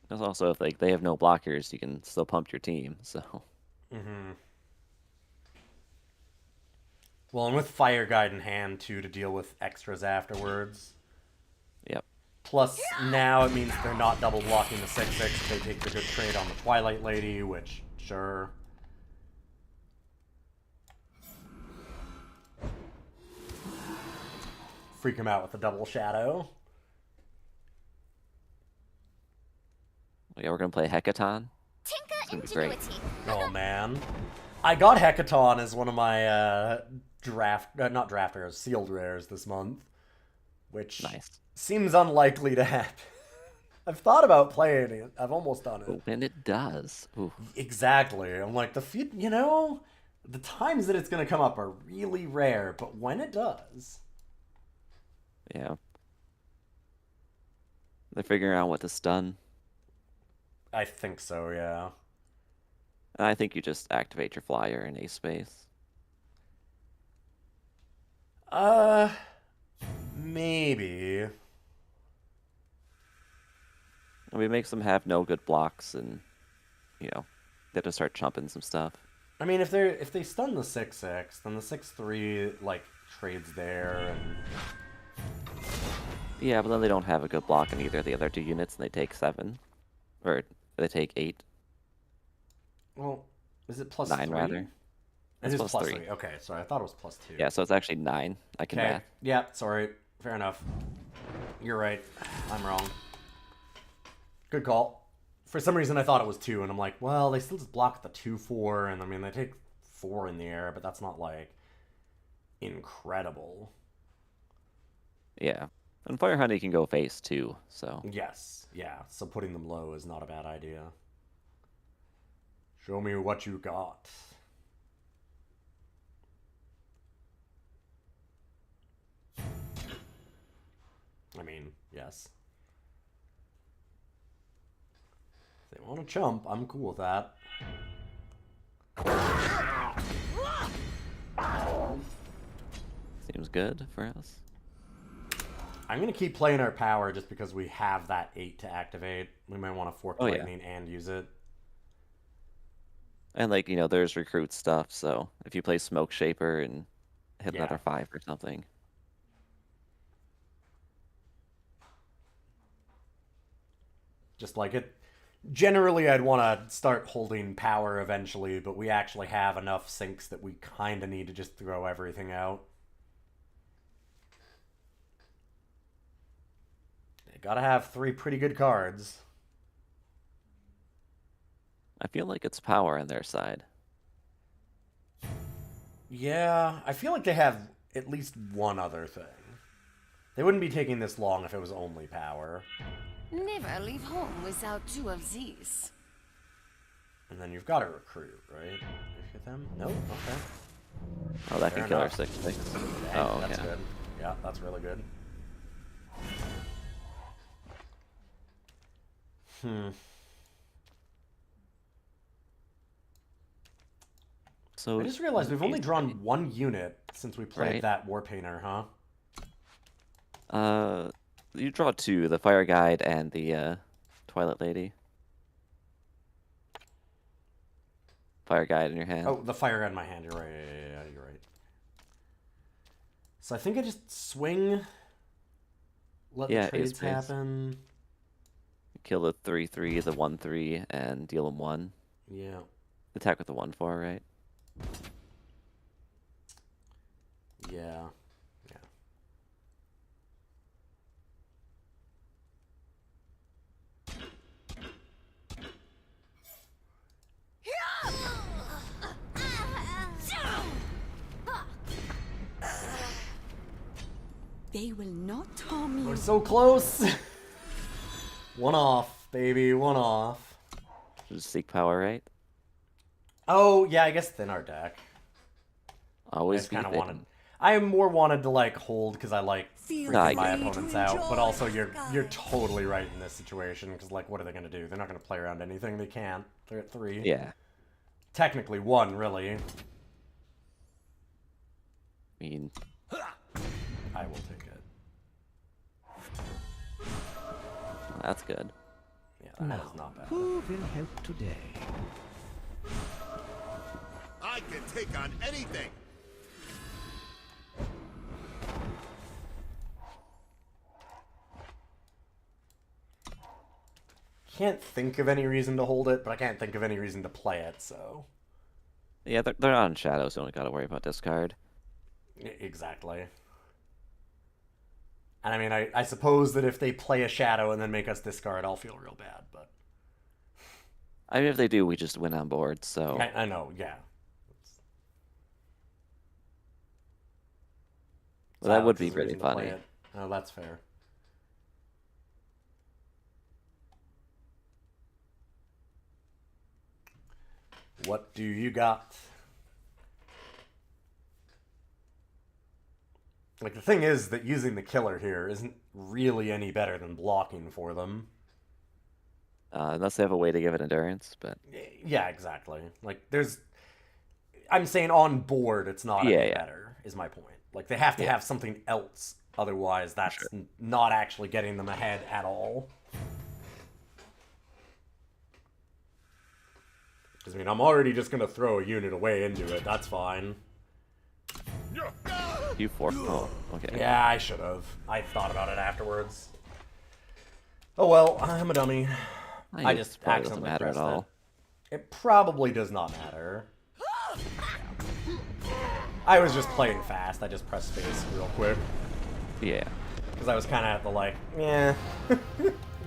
There's also, if like they have no blockers, you can still pump your team, so... Well, and with Fire Guide in hand, too, to deal with extras afterwards. Yep. Plus, now it means they're not double blocking the 6/6 if they take the good trade on the Twilight Lady, which, sure. Freak him out with the double shadow. Yeah, we're gonna play Hecaton. Tinker gonna be great. ingenuity. Oh, man. I got Hecaton as one of my not draft rares, sealed rares this month. Which Nice. seems unlikely to happen. I've thought about playing it. I've almost done it. Oh, and it does. Ooh. Exactly. I'm like, the times that it's going to come up are really rare, but when it does... Yeah. They're figuring out what to stun. I think so, yeah. And I think you just activate your flyer in a space. Maybe. And we make them have no good blocks, and they have to start chumping some stuff. I mean, if they stun the 6/6, then the 6/3 like trades there, and Yeah, but then they don't have a good block in either of the other two units, and they take 7, or they take 8. well, is it plus 9 3? rather. It It's is plus plus 3. 3. Okay, sorry, I thought it was plus 2. Yeah, so it's actually 9. I can Okay. math. Yeah, sorry. Fair enough. You're right. I'm wrong. Good call. For some reason, I thought it was 2, and I'm like, well, they still just block the 2/4, and I mean, they take 4 in the air, but that's not like incredible. Yeah. And Fire Honey can go face too, so. Yes, yeah. So putting them low is not a bad idea. Show me what you got. I mean, yes. If they want to chump, I'm cool with that. Seems good for us. I'm going to keep playing our power just because we have that 8 to activate. We might want to fork Oh, yeah. lightning and use it. And there's recruit stuff, so if you play Smoke Shaper and hit Yeah. another 5 or something. Just like it. Generally, I'd want to start holding power eventually, but we actually have enough sinks that we kind of need to just throw everything out. You gotta have 3 pretty good cards. I feel like it's power on their side. Yeah, I feel like they have at least one other thing. They wouldn't be taking this long if it was only power. Never leave home without 2 of these. And then you've got to recruit, right? You hit them? Nope, okay. Oh, that Fair can kill our enough. 6/6. Dang, Oh, that's yeah. good. Yeah, that's really good. So I just realized we've only drawn 1 unit since we played Right. that War Painter, huh? You draw 2, the Fire Guide and the Twilight Lady. Fire Guide in your hand. Oh, the fire gun in my hand. You're right. Yeah, you're right. So I think I just swing. Let Yeah, the trades ace-base. happen. Kill the 3/3, the 1/3, and deal them 1. Yeah. Attack with the 1/4, right? Yeah. Yeah. They will not harm you. We're so close. One off, baby. One off. Just seek power, right? Oh, yeah, I guess thin our deck. I Always just be kind of thin. wanted. I more wanted to like hold because I like Feel freaking free my to opponents out. But enjoy also, the you're sky. totally right in this situation because like, what are they gonna do? They're not gonna play around anything. They can't. They're at 3. Yeah. Technically 1, really. I mean, I will take it. that's good. Yeah, that is not bad. Who will help today? I can take on anything. can't think of any reason to hold it, but I can't think of any reason to play it, so... Yeah, they're not in shadow, so you don't gotta worry about discard. Exactly. And I mean, I suppose that if they play a shadow and then make us discard, I'll feel real bad, but... I mean, if they do, we just win on board, so... I know, yeah. Well, that would Silence be is a really reason to play funny. it. Oh, that's fair. What do you got? Like, the thing is that using the killer here isn't really any better than blocking for them. Unless they have a way to give it endurance, but... Yeah, exactly. Like, there's... I'm saying on board it's not any better, is my point. Like, they have to have something else, otherwise that's not actually getting them ahead at all. Because, I mean, I'm already just going to throw a unit away into it, that's fine. You forced... Oh, okay. Yeah, I should have. I thought about it afterwards. Oh well, I'm a dummy. I just probably accidentally doesn't matter pressed at all. It probably does not matter. I was just playing fast. I just pressed space real quick. Yeah. Because I was kind of at the like, yeah,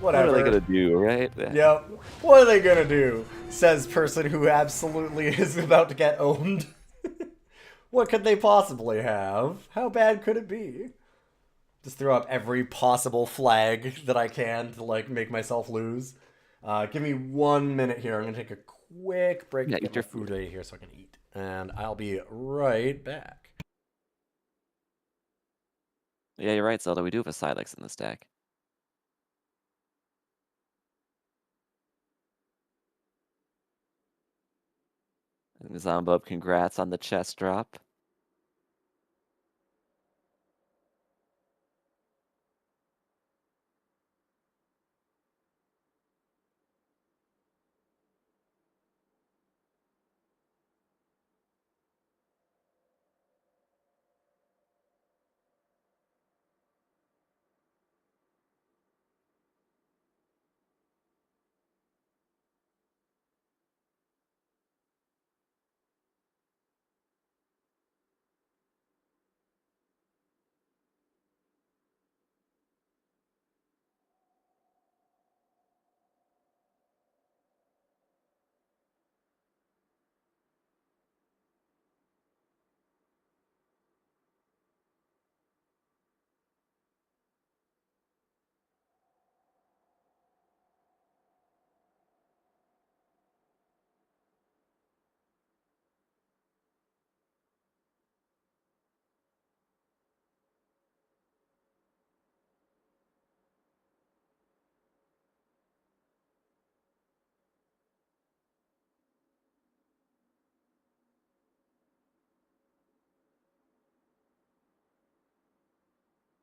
whatever. What are they gonna do, right? Yep. What are they gonna do? Says person who absolutely is about to get owned. What could they possibly have? How bad could it be? Just throw up every possible flag that I can to, like, make myself lose. Give me 1 minute here. I'm going to take a quick break to get my food ready here so I can eat. And I'll be right back. Yeah, you're right, Zelda. We do have a Silex in this deck. And Zombub, congrats on the chest drop.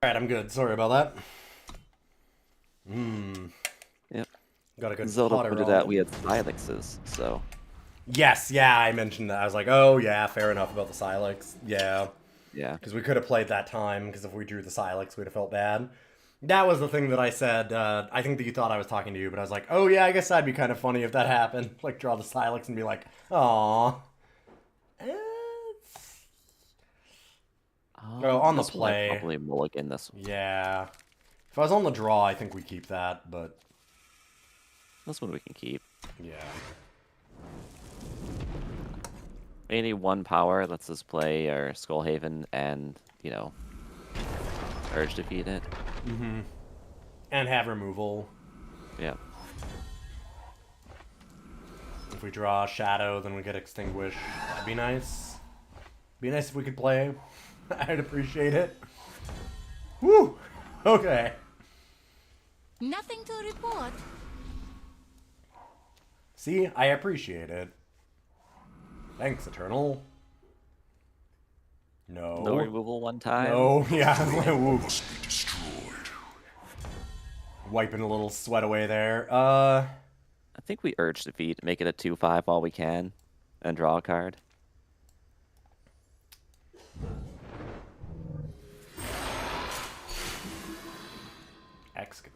Alright, I'm good. Sorry about that. Yep. Got a good Zelda potter pointed on. out we had Silexes, so... Yes, yeah, I mentioned that. I was like, oh, yeah, fair enough about the Silex. Yeah. Yeah. Because we could have played that time, because if we drew the Silex, we'd have felt bad. That was the thing that I said. I think that you thought I was talking to you, but I was like, oh, yeah, I guess that'd be kind of funny if that happened. Like, draw the Silex and be like, aww. Oh, on the this one I play. probably mulligan this one. Yeah. If I was on the draw, I think we keep that, but... This one we can keep. Yeah. We need 1 power, lets us play our Skullhaven and, you know, Urge defeat it. Mm-hmm. And have removal. Yeah. If we draw Shadow, then we get Extinguish. That'd be nice. Be nice if we could play. I'd appreciate it. Woo! Okay. Nothing to report. See, I appreciate it. Thanks, Eternal. No. No removal 1 time. No, yeah. Woo. Wiping a little sweat away there. I think we Urge defeat, make it a 2/5 while we can, and draw a card. Excavate.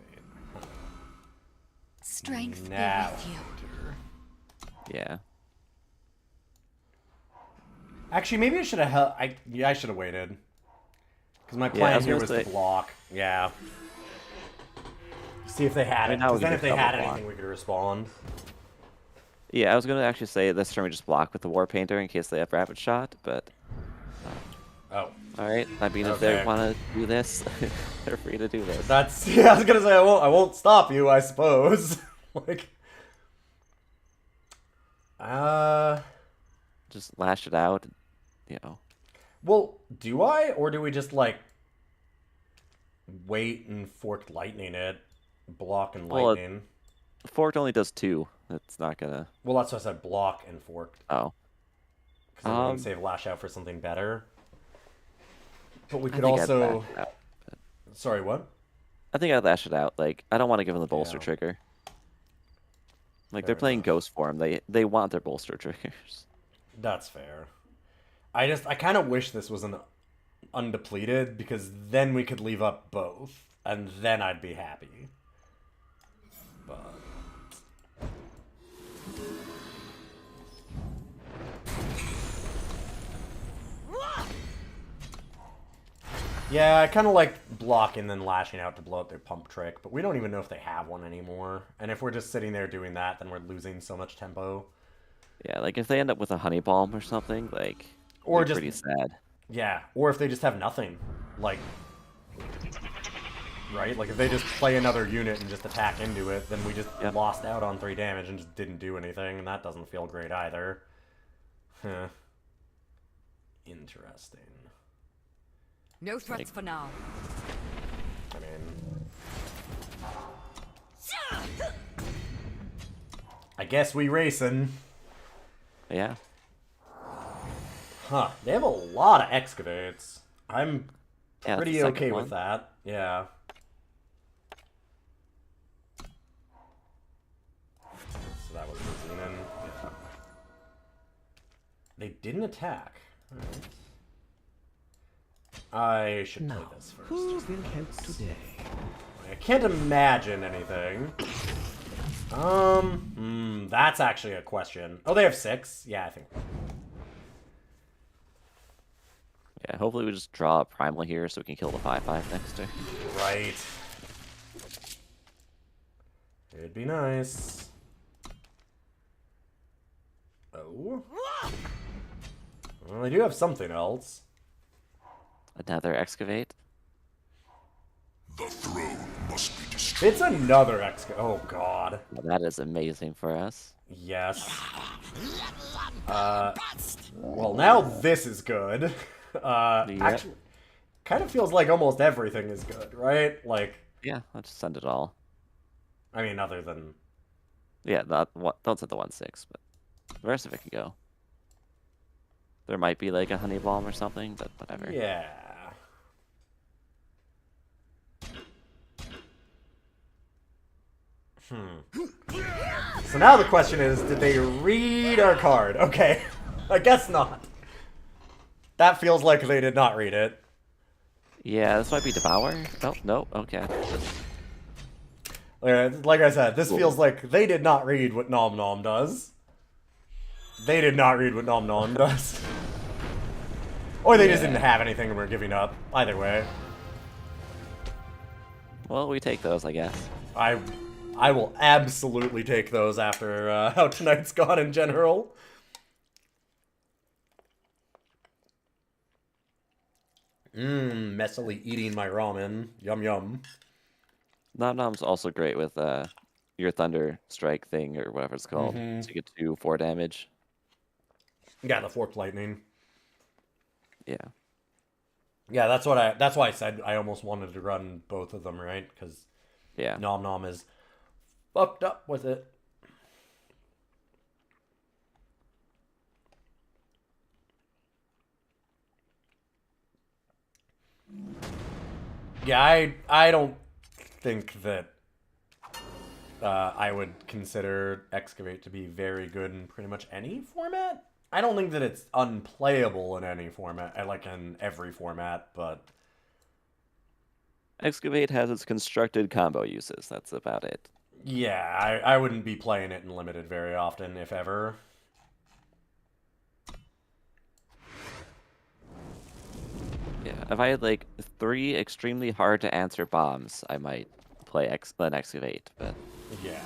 strength be Now. with you. Yeah. Actually, maybe I should have. I should have waited. Because my I plan was here gonna was say- to block. Yeah. See if they had I mean, it. now Because we then can if they double had block. anything, we could respond. Yeah, I was gonna actually say this turn we just block with the War Painter in case they have Rapid Shot, but Oh. alright. I mean, if Okay. they want to do this, they're free to do this. That's. Yeah, I was gonna say I won't stop you. I suppose. Like. Just lash it out, you know. Well, do I, or do we just like wait and forked lightning it, block and Well, lightning? Forked only does 2. It's not gonna. Well, that's what I said. Block and forked. Oh. Because then we can save lash out for something better. But we I could think I'd also. lash it out. Sorry, what? I think I'd lash it out. Like, I don't want to give them the bolster Yeah. trigger. Like, Fair they're playing enough. Ghost form. They want their bolster triggers. That's fair. I kind of wish this was an undepleted, because then we could leave up both, and then I'd be happy. But. Yeah, I kind of like blocking then lashing out to blow up their pump trick, but we don't even know if they have one anymore. And if we're just sitting there doing that, then we're losing so much tempo. Yeah, like, if they end up with a Honey Bomb or something, like, Or it'd be just- pretty sad. Yeah, or if they just have nothing. Like, right? Like, if they just play another unit and just attack into it, then we just Yep. lost out on 3 damage and just didn't do anything, and that doesn't feel great either. Huh. Interesting. No threats for now. I mean... I guess we racing. Yeah. Huh. They have a lot of excavates. I'm Yeah, that's pretty the second okay one. with that. Yeah. So that was the Xenon. Yeah. They didn't attack. Alright. I should play this first. Who will help today? I can't imagine anything. That's actually a question. Oh, they have 6? Yeah, I think. Yeah, hopefully we just draw a Primal here so we can kill the 5/5 next turn. Right. It'd be nice. Oh. Well, they do have something else. Another Excavate. The throne must be destroyed. It's another exca. Oh, God. Well, that is amazing for us. Yes. Well, now this is good. Actually, kind of feels like almost everything is good, right? Like, Yeah, I'll just send it all. I mean, other than... Yeah, don't send the 1/6, but the rest of it can go. There might be like a Honey Bomb or something, but whatever. Yeah. So now the question is, did they read our card? Okay. I guess not. That feels like they did not read it. Yeah, this might be Devour. Oh, no, okay. Like I said, this feels like they did not read what Nom Nom does. They did not read what Nom Nom does. Or they just Yeah. didn't have anything and were giving up. Either way. Well, we take those, I guess. I will absolutely take those after how tonight's gone in general. Messily eating my ramen. Yum yum. Nom Nom's also great with your Thunder Strike thing or whatever it's called. So you get 2/4 damage. Yeah, the forked lightning. Yeah. Yeah, that's why I said I almost wanted to run both of them, right? Because Yeah. Nom Nom is fucked up with it. Yeah, I don't think that I would consider Excavate to be very good in pretty much any format. I don't think that it's unplayable in any format, like in every format, but Excavate has its constructed combo uses. That's about it. Yeah, I wouldn't be playing it in limited very often, if ever. Yeah, if I had like 3 extremely hard to answer bombs, I might play an excavate, but Yeah.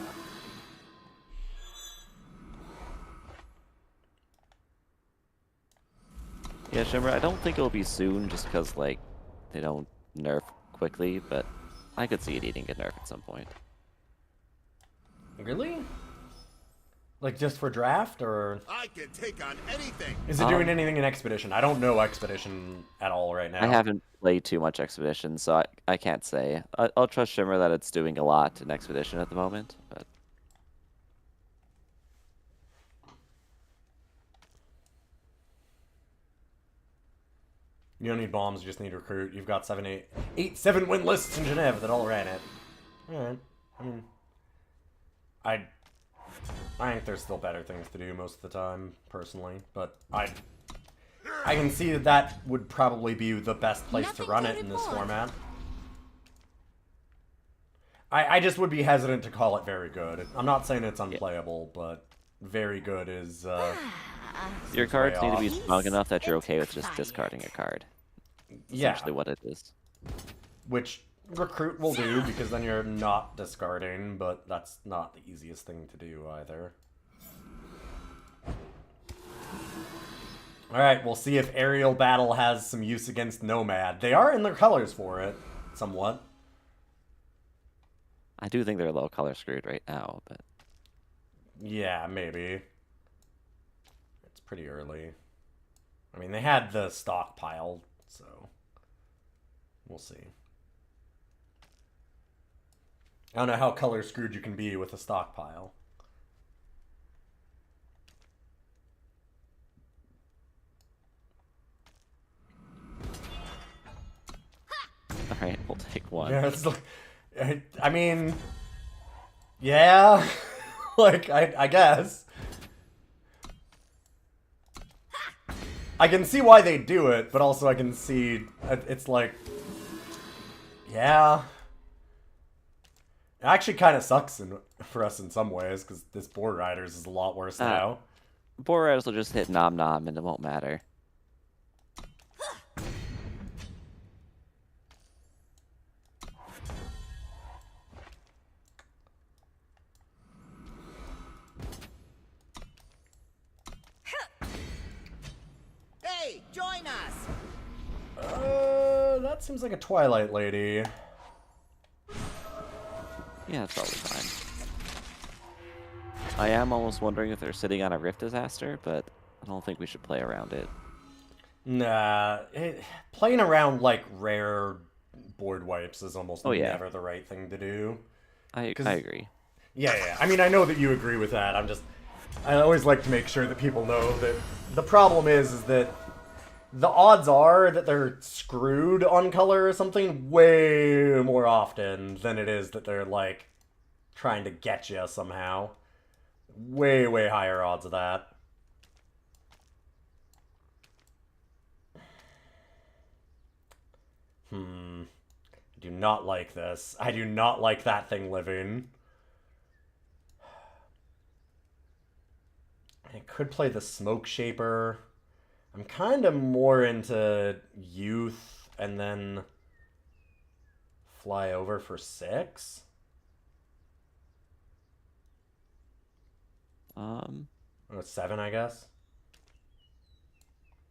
yeah, Shimmer, I don't think it'll be soon just because like they don't nerf quickly, but I could see it eating a nerf at some point. Really? Like just for draft, or I can take on anything. is it doing anything in Expedition? I don't know Expedition at all right now. I haven't played too much Expedition, so I can't say. I'll trust Shimmer that it's doing a lot in Expedition at the moment, but You don't need bombs, you just need recruit. You've got 7 win lists in Geneva that all ran it. Alright. I mean, I think there's still better things to do most of the time, personally. But I can see that that would probably be the best place to Nothing run to it in this report. format. I just would be hesitant to call it very good. I'm not saying it's unplayable, but very good is your seems cards way need to be off. strong enough that you're okay with just Expired. discarding a card. Yeah, Essentially what it is. which recruit will do, because then you're not discarding, but that's not the easiest thing to do either. Alright, we'll see if Aerial Battle has some use against Nomad. They are in their colors for it, somewhat. I do think they're low color screwed right now, but Yeah, maybe. It's pretty early. I mean, they had the stockpile, so we'll see. I don't know how color screwed you can be with a stockpile. alright, we'll take one. Yeah, it's like, I mean, yeah, like, I guess. I can see why they do it, but also I can see, it's like, yeah. It actually kind of sucks for us in some ways, because this Board Riders is a lot worse now. Boros will just hit Nom Nom and it won't matter. Hey, join us! That seems like a Twilight Lady. Yeah, it's probably fine. I am almost wondering if they're sitting on a Rift Disaster, but I don't think we should play around it. Nah, playing around like rare board wipes is almost yeah. never the right thing to do. I agree. Yeah. I mean, I know that you agree with that. I always like to make sure that people know that the problem is that the odds are that they're screwed on color or something way more often than it is that they're like trying to get you somehow. Way, way higher odds of that. I do not like this. I do not like that thing living. I could play the Smoke Shaper. I'm kind of more into Youth and then fly over for 6. Or 7, I guess.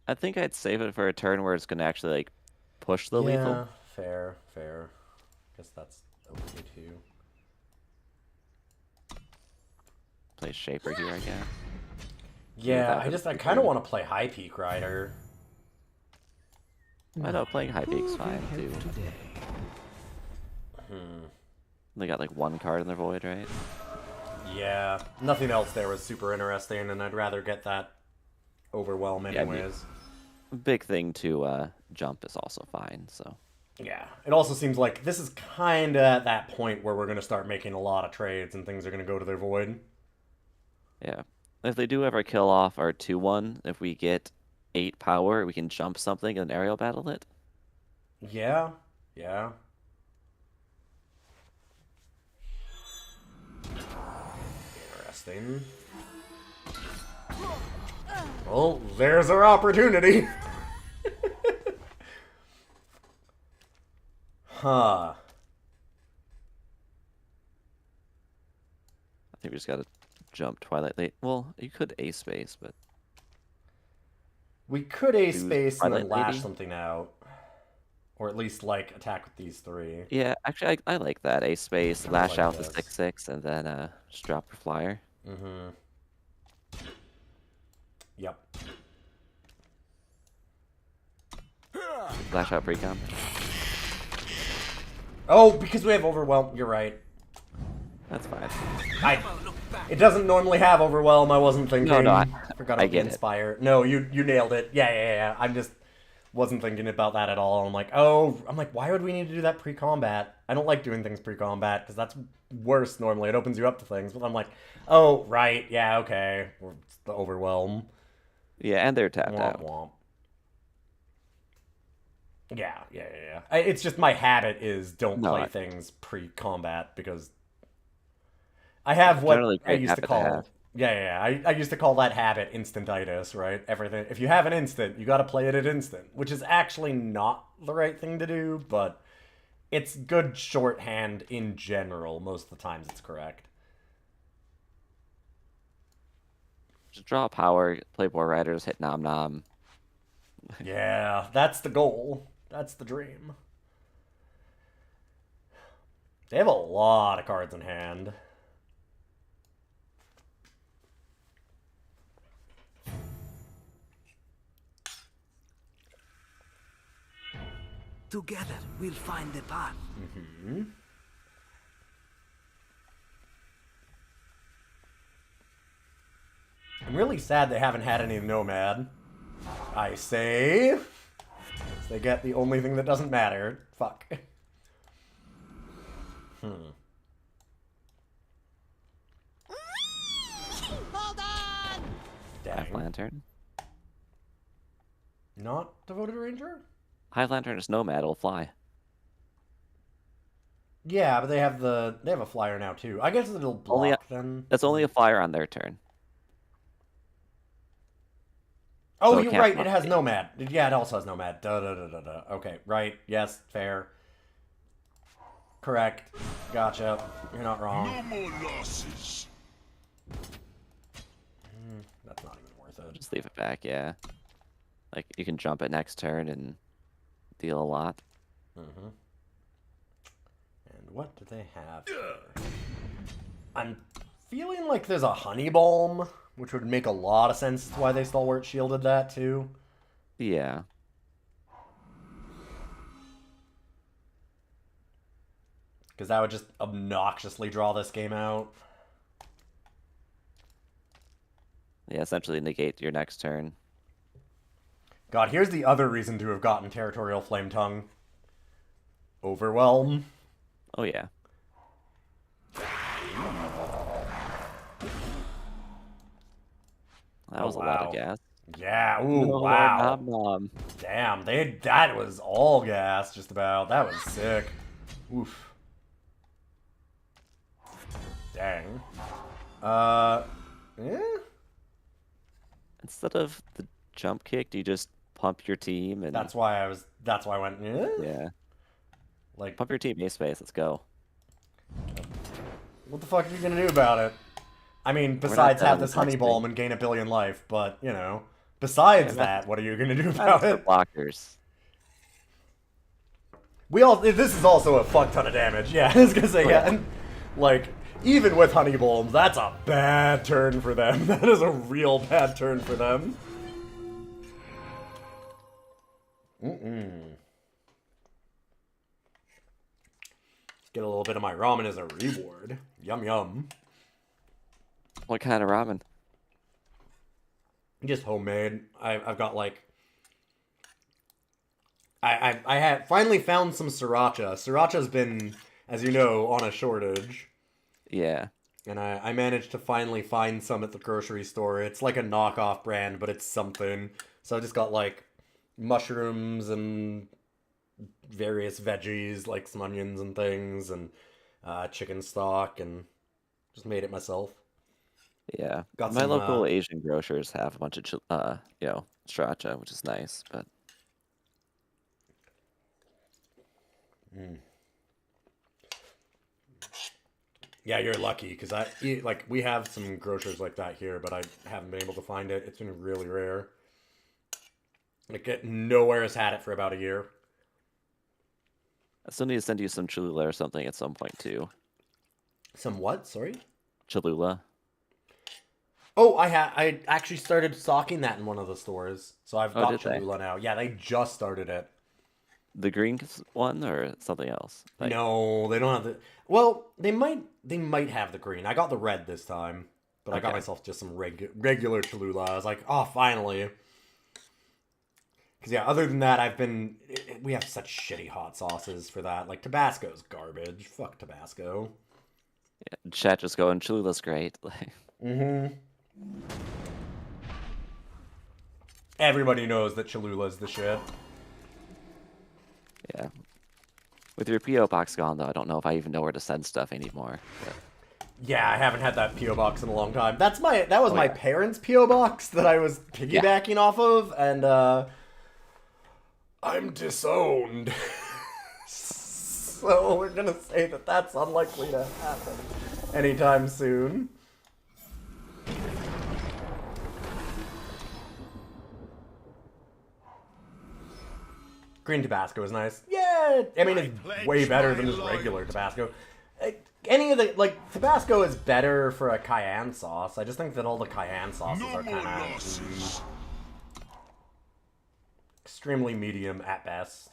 I think I'd save it for a turn where it's gonna actually like push the lethal. Fair. Guess that's okay too. Play Shaper here, I guess. Yeah, that I kind of want to play High Peak Rider. I know playing High Peak's fine too. They got like 1 card in their void, right? Yeah, nothing else there was super interesting, and I'd rather get that overwhelm Yeah, I mean- anyways. Big thing to jump is also fine, so. Yeah, it also seems like this is kind of at that point where we're going to start making a lot of trades and things are going to go to their void. Yeah. If they do ever kill off our 2-1, if we get 8 power, we can jump something and aerial battle it. Yeah. Interesting. Well, there's our opportunity. Huh. I think we just gotta jump Twilight late. Well, you could A space, but We could A Lose space and then Twilight lash Lady? something out. Or at least, like, attack with these three. yeah, actually, I like that. A space, Kinda lash like out this. the 6/6, and then just drop your flyer. Mm-hmm. Yep. Lash out precom. Oh, because we have Overwhelm. You're right. That's fine. It doesn't normally have Overwhelm. I wasn't thinking. No, I forgot I about the get it. Inspire. No, you nailed it. Yeah. I just wasn't thinking about that at all. I'm like, why would we need to do that pre-combat? I don't like doing things pre-combat because that's worse normally. It opens you up to things. But I'm like, oh, right. Yeah, okay. It's the Overwhelm. Yeah, and they're tapped Womp out. womp. Yeah. It's just my habit is don't No, play things pre-combat because I have what Generally I great used to habit to call have. I used to call that habit instantitis, right? Everything if you have an instant, you got to play it at instant, which is actually not the right thing to do, but it's good shorthand in general. Most of the times it's correct. Just draw power, play War Riders, hit Nom Nom. Yeah, that's the goal. That's the dream. They have a lot of cards in hand. Together, we'll find the path. I'm really sad they haven't had any Nomad. I say... They get the only thing that doesn't matter. Fuck. Hold on! Half Dang. Lantern. Not Devoted Ranger? High Lantern is Nomad, it'll fly. Yeah, but they have a flyer now too. I guess it'll block Only then. That's only a flyer on their turn. Oh, so it you're can't right. It block has me. Nomad. Yeah, it also has Nomad. Okay, right. Yes, fair. Correct. Gotcha. You're not wrong. No more losses. That's not even worth it. Just leave it back, yeah. Like, you can jump it next turn and deal a lot. And what do they have here? I'm feeling like there's a Honey Balm, which would make a lot of sense as to why they Stalwart shielded that too. Yeah. Because that would just obnoxiously draw this game out. Yeah, essentially negate your next turn. God, here's the other reason to have gotten Territorial Flame Tongue. Overwhelm. Oh, yeah. That was a lot wow. of gas. Yeah, ooh, No, wow. Nom Nom. Damn, that was all gas, just about. That was sick. Oof. Dang. Yeah? Instead of the jump kick, do you just pump your team and That's why I went, yeah? yeah, Like, pump your team A space. Let's go. what the fuck are you gonna do about it? I mean, not besides done have with this the honey next balm thing. and gain a billion life, but, you know, besides that, what are you gonna do about That's it? for blockers. This is also a fuck ton of damage, yeah, I was gonna say, yeah, and, like, even with honey balms, that's a bad turn for them. That is a real bad turn for them. Get a little bit of my ramen as a reward. Yum yum. What kind of ramen? Just homemade. I've got like I had finally found some sriracha. Sriracha's been, as you know, on a shortage. Yeah. And I managed to finally find some at the grocery store. It's like a knockoff brand, but it's something. So I just got like mushrooms and various veggies, like some onions and things, and chicken stock, and just made it myself. Yeah, Got my some, local Asian grocers have a bunch of sriracha, which is nice, but Yeah, you're lucky because like we have some grocers like that here, but I haven't been able to find it. It's been really rare. Like nowhere has had it for about a year. I still need to send you some Cholula or something at some point too. Some what? Sorry. Cholula. Oh, I actually started stocking that in one of the stores, so I've Oh, got did they? Cholula now. Yeah, they just started it. The green one or something else? Like, No, they don't have the. Well, they might have the green. I got the red this time, but I got Okay. myself just some regular Cholula. I was like, oh, finally. Because yeah, other than that, we have such shitty hot sauces for that. Like Tabasco's garbage. Fuck Tabasco. chat just going, Cholula's great. Like, Everybody knows that Cholula's the shit. yeah. With your PO box gone though, I don't know if I even know where to send stuff anymore. But... Yeah, I haven't had that PO box in a long time. That was Oh, my yeah. parents' PO box that I was piggybacking off of, and I'm disowned. So we're gonna say that that's unlikely to happen anytime soon. Green Tabasco is nice. Yeah, I mean it's way better than just regular Tabasco. Any of the Tabasco is better for a cayenne sauce. I just think that all the cayenne sauces are kind of extremely medium at best.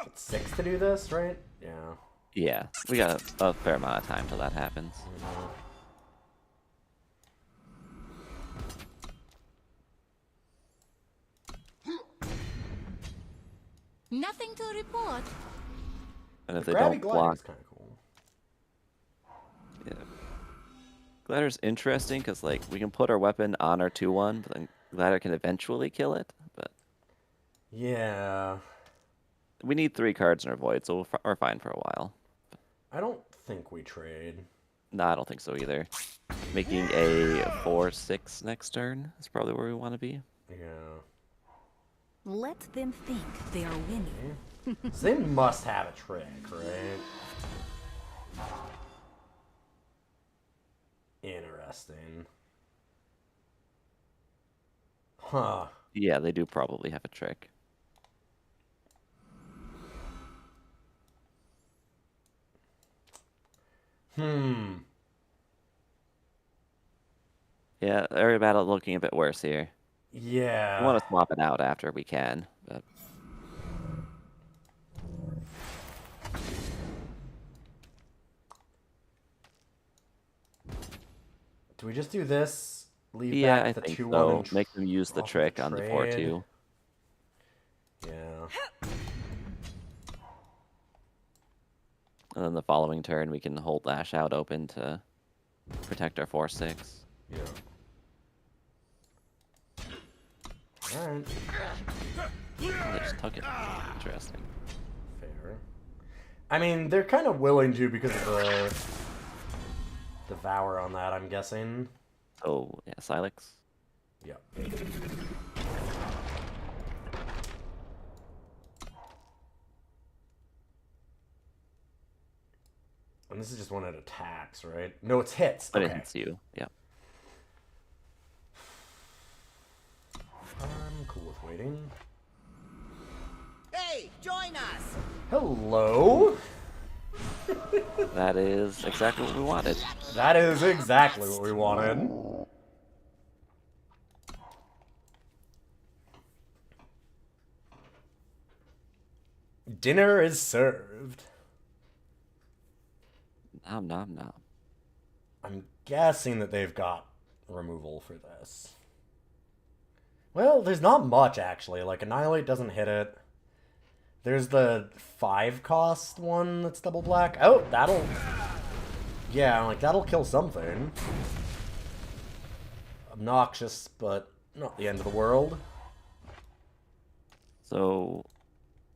It's 6 to do this, right? Yeah. Yeah, we got a fair amount of time till that happens. Nothing to report. And if The they Krabby don't Glider block, is kind of cool. yeah. Glider's interesting because like we can put our weapon on our 2-1, but then Glider can eventually kill it. But Yeah. we need 3 cards in our void, so we're fine for a while. I don't think we trade. No, I don't think so either. Making a 4-6 next turn is probably where we want to be. Yeah. Let them think they are winning. So they must have a trick, right? Interesting. Huh. Yeah, they do probably have a trick. Yeah, area battle looking a bit worse here. Yeah. We want to swap it out after we can, but Do we just do this? Leave yeah, I back the think 2-1 so. and Make them use the off of trick on the trade? 4-2. Yeah. And then the following turn, we can hold Lash Out open to protect our 4-6. Yeah. Alright. They just took it. Interesting. Fair. I mean, they're kind of willing to because of the Devour on that, I'm guessing. Oh, yeah, Silex. Yeah. And this is just one that attacks, right? No, it's hits. But Okay. it hits you. Yeah. I'm cool with waiting. Hey, join us! Hello? That is exactly what we wanted. That is exactly what we wanted. Dinner is served. Nom nom nom. I'm guessing that they've got removal for this. Well, there's not much, actually. Like, Annihilate doesn't hit it. There's the 5-cost one that's double black. Oh, that'll... Yeah, like, that'll kill something. Obnoxious, but not the end of the world. So,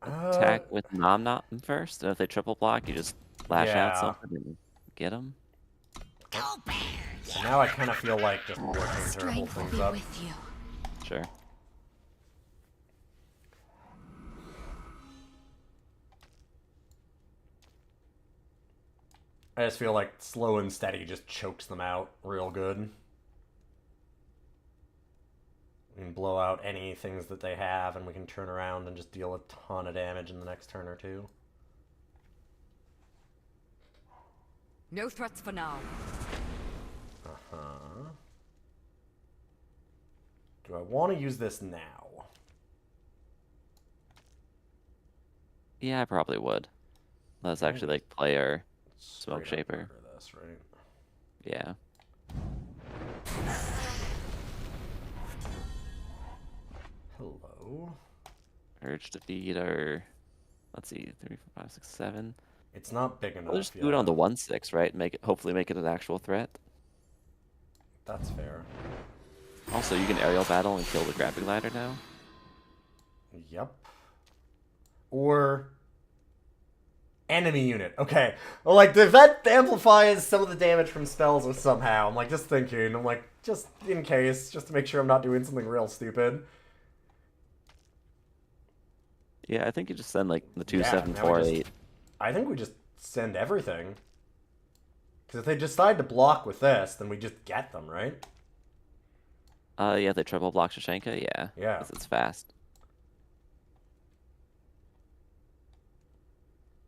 attack with nom nom first, and if they triple block, you just lash out Yeah. something and get them. So now I kind of feel like just working to hold Strength will things be up. with you. Sure. I just feel like slow and steady just chokes them out real good. We can blow out any things that they have, and we can turn around and just deal a ton of damage in the next turn or two. No threats for now. Uh-huh. Do I want to use this now? Yeah, I probably would. Let's actually like play our smoke Straight up shaper. murder this, right? Yeah. Hello. Urge defeat our, let's see, 3, 4, 5, 6, 7. It's not big enough We'll just yet. do it on the 1/6, right? Make it, hopefully make it an actual threat. That's fair. Also, you can aerial battle and kill the grappling ladder now. Yep. Or enemy unit. Okay. Well, like, if that amplifies some of the damage from spells or somehow, I'm like, just thinking. I'm like, just in case, just to make sure I'm not doing something real stupid. Yeah, I think you just send like the 2, Yeah, 7, now 4, we just- 8. I think we just send everything. Because if they decide to block with this, then we just get them, right? Yeah, they triple block Shashenka. Yeah. Yeah. 'Cause it's fast.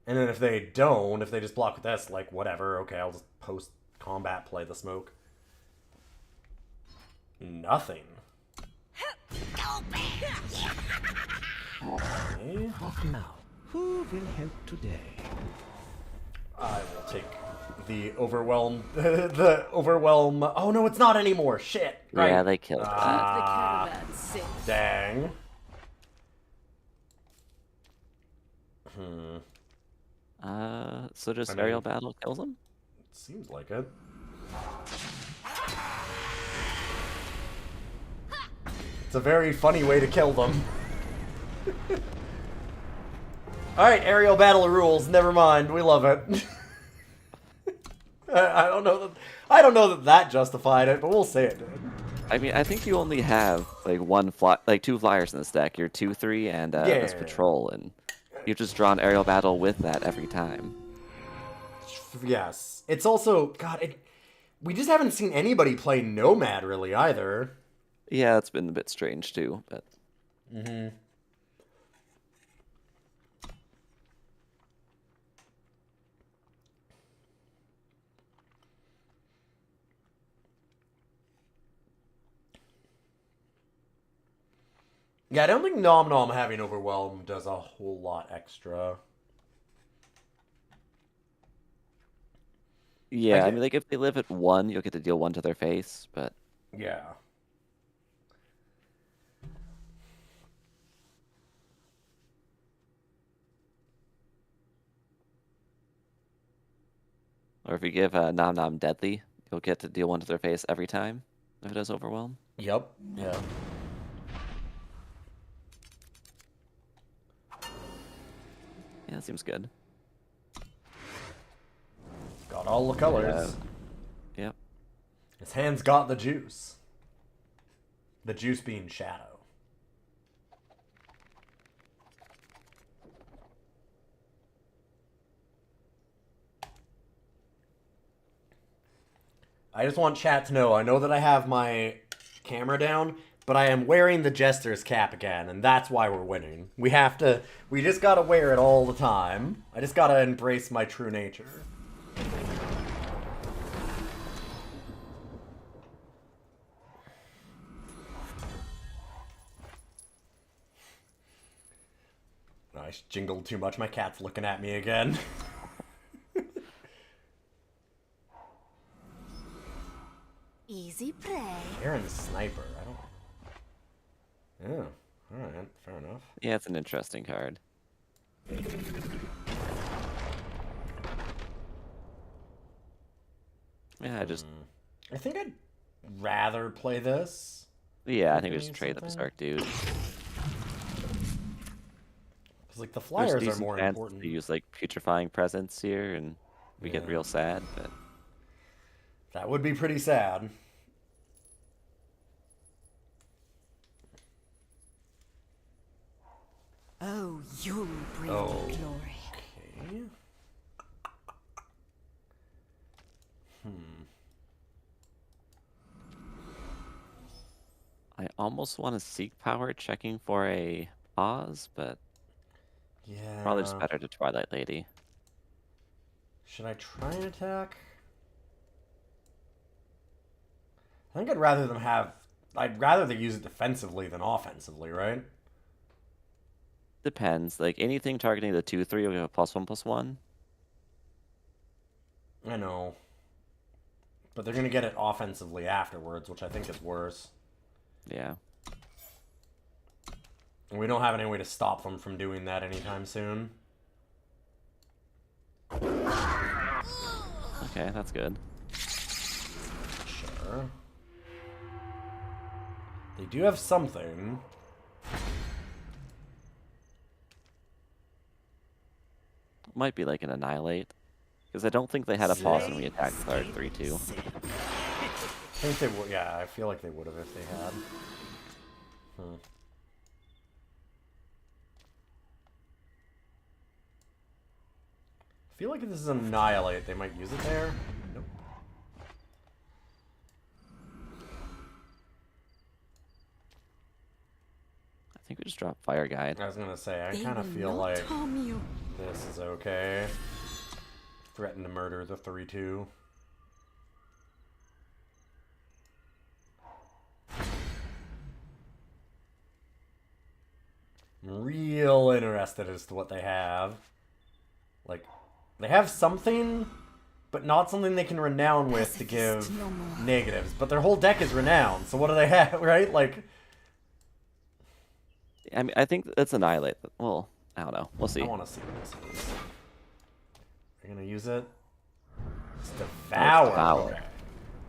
And then if they don't, if they just block with this, like, whatever, okay, I'll just post-combat play the smoke. Nothing. Okay. Now, who will help today? I will take the overwhelm. The overwhelm. Oh no, it's not anymore. Shit. Right. Yeah, they killed that. The caravan safe. Dang. So just I mean- aerial battle kills them? Seems like it. It's a very funny way to kill them. Alright, aerial battle rules. Never mind. We love it. I don't know that that justified it, but we'll say it did. I mean, I think you only have like 2 flyers in this deck. Your 2/3 and this Yeah. patrol, and you just draw an aerial battle with that every time. Yes. It's also, God, we just haven't seen anybody play Nomad really either. Yeah, it's been a bit strange too, but Yeah, I don't think Nom Nom having Overwhelm does a whole lot extra. yeah, I get- mean, like if they live at 1, you'll get to deal 1 to their face, but Yeah. or if you give Nom Nom Deadly, you'll get to deal 1 to their face every time if it does Overwhelm. Yep. Yeah. Yeah, that seems good. Got all the colors. Yep. His hand's got the juice. The juice being Shadow. I just want chat to know, I know that I have my camera down, but I am wearing the Jester's cap again, and that's why we're winning. We just gotta wear it all the time. I just gotta embrace my true nature. I jingled too much. My cat's looking at me again. Easy prey. Aaron's sniper. I don't. Yeah. All right. Fair enough. Yeah, it's an interesting card. Yeah, I think I'd rather play this. yeah, I think we Doing just trade the something? Berserk dude. Because like the There's flyers are decent more chance important. to use like putrefying presence here, and we get Yeah. real sad. But That would be pretty sad. Oh, you'll bring me glory. Okay. I almost want to seek power checking for a pause, but Yeah. probably just better to Twilight Lady. Should I try and attack? I think I'd rather they use it defensively than offensively, right? Depends. Like anything targeting the 2/3 will give a +1/+1. I know. But they're going to get it offensively afterwards, which I think is worse. Yeah. And we don't have any way to stop them from doing that anytime soon. Okay, that's good. Sure. They do have something. Might be like an Annihilate. Because I don't think they had a pause when we attacked Third 3-2. I think they would. Yeah, I feel like they would have if they had. I feel like if this is Annihilate, they might use it there. Nope. I think we just dropped Fire Guide. I was gonna say, I They kind of will feel not like harm you. this is okay. Threaten to murder the 3-2. I'm real interested as to what they have. Like, they have something, but not something they can renown with to give Pacifist no more. negatives. But their whole deck is renowned, so what do they have, right? Like, I mean, I think it's Annihilate. Well, I don't know. We'll see. I want to see what this is. You're gonna use it? It's Devour. Devour. Okay.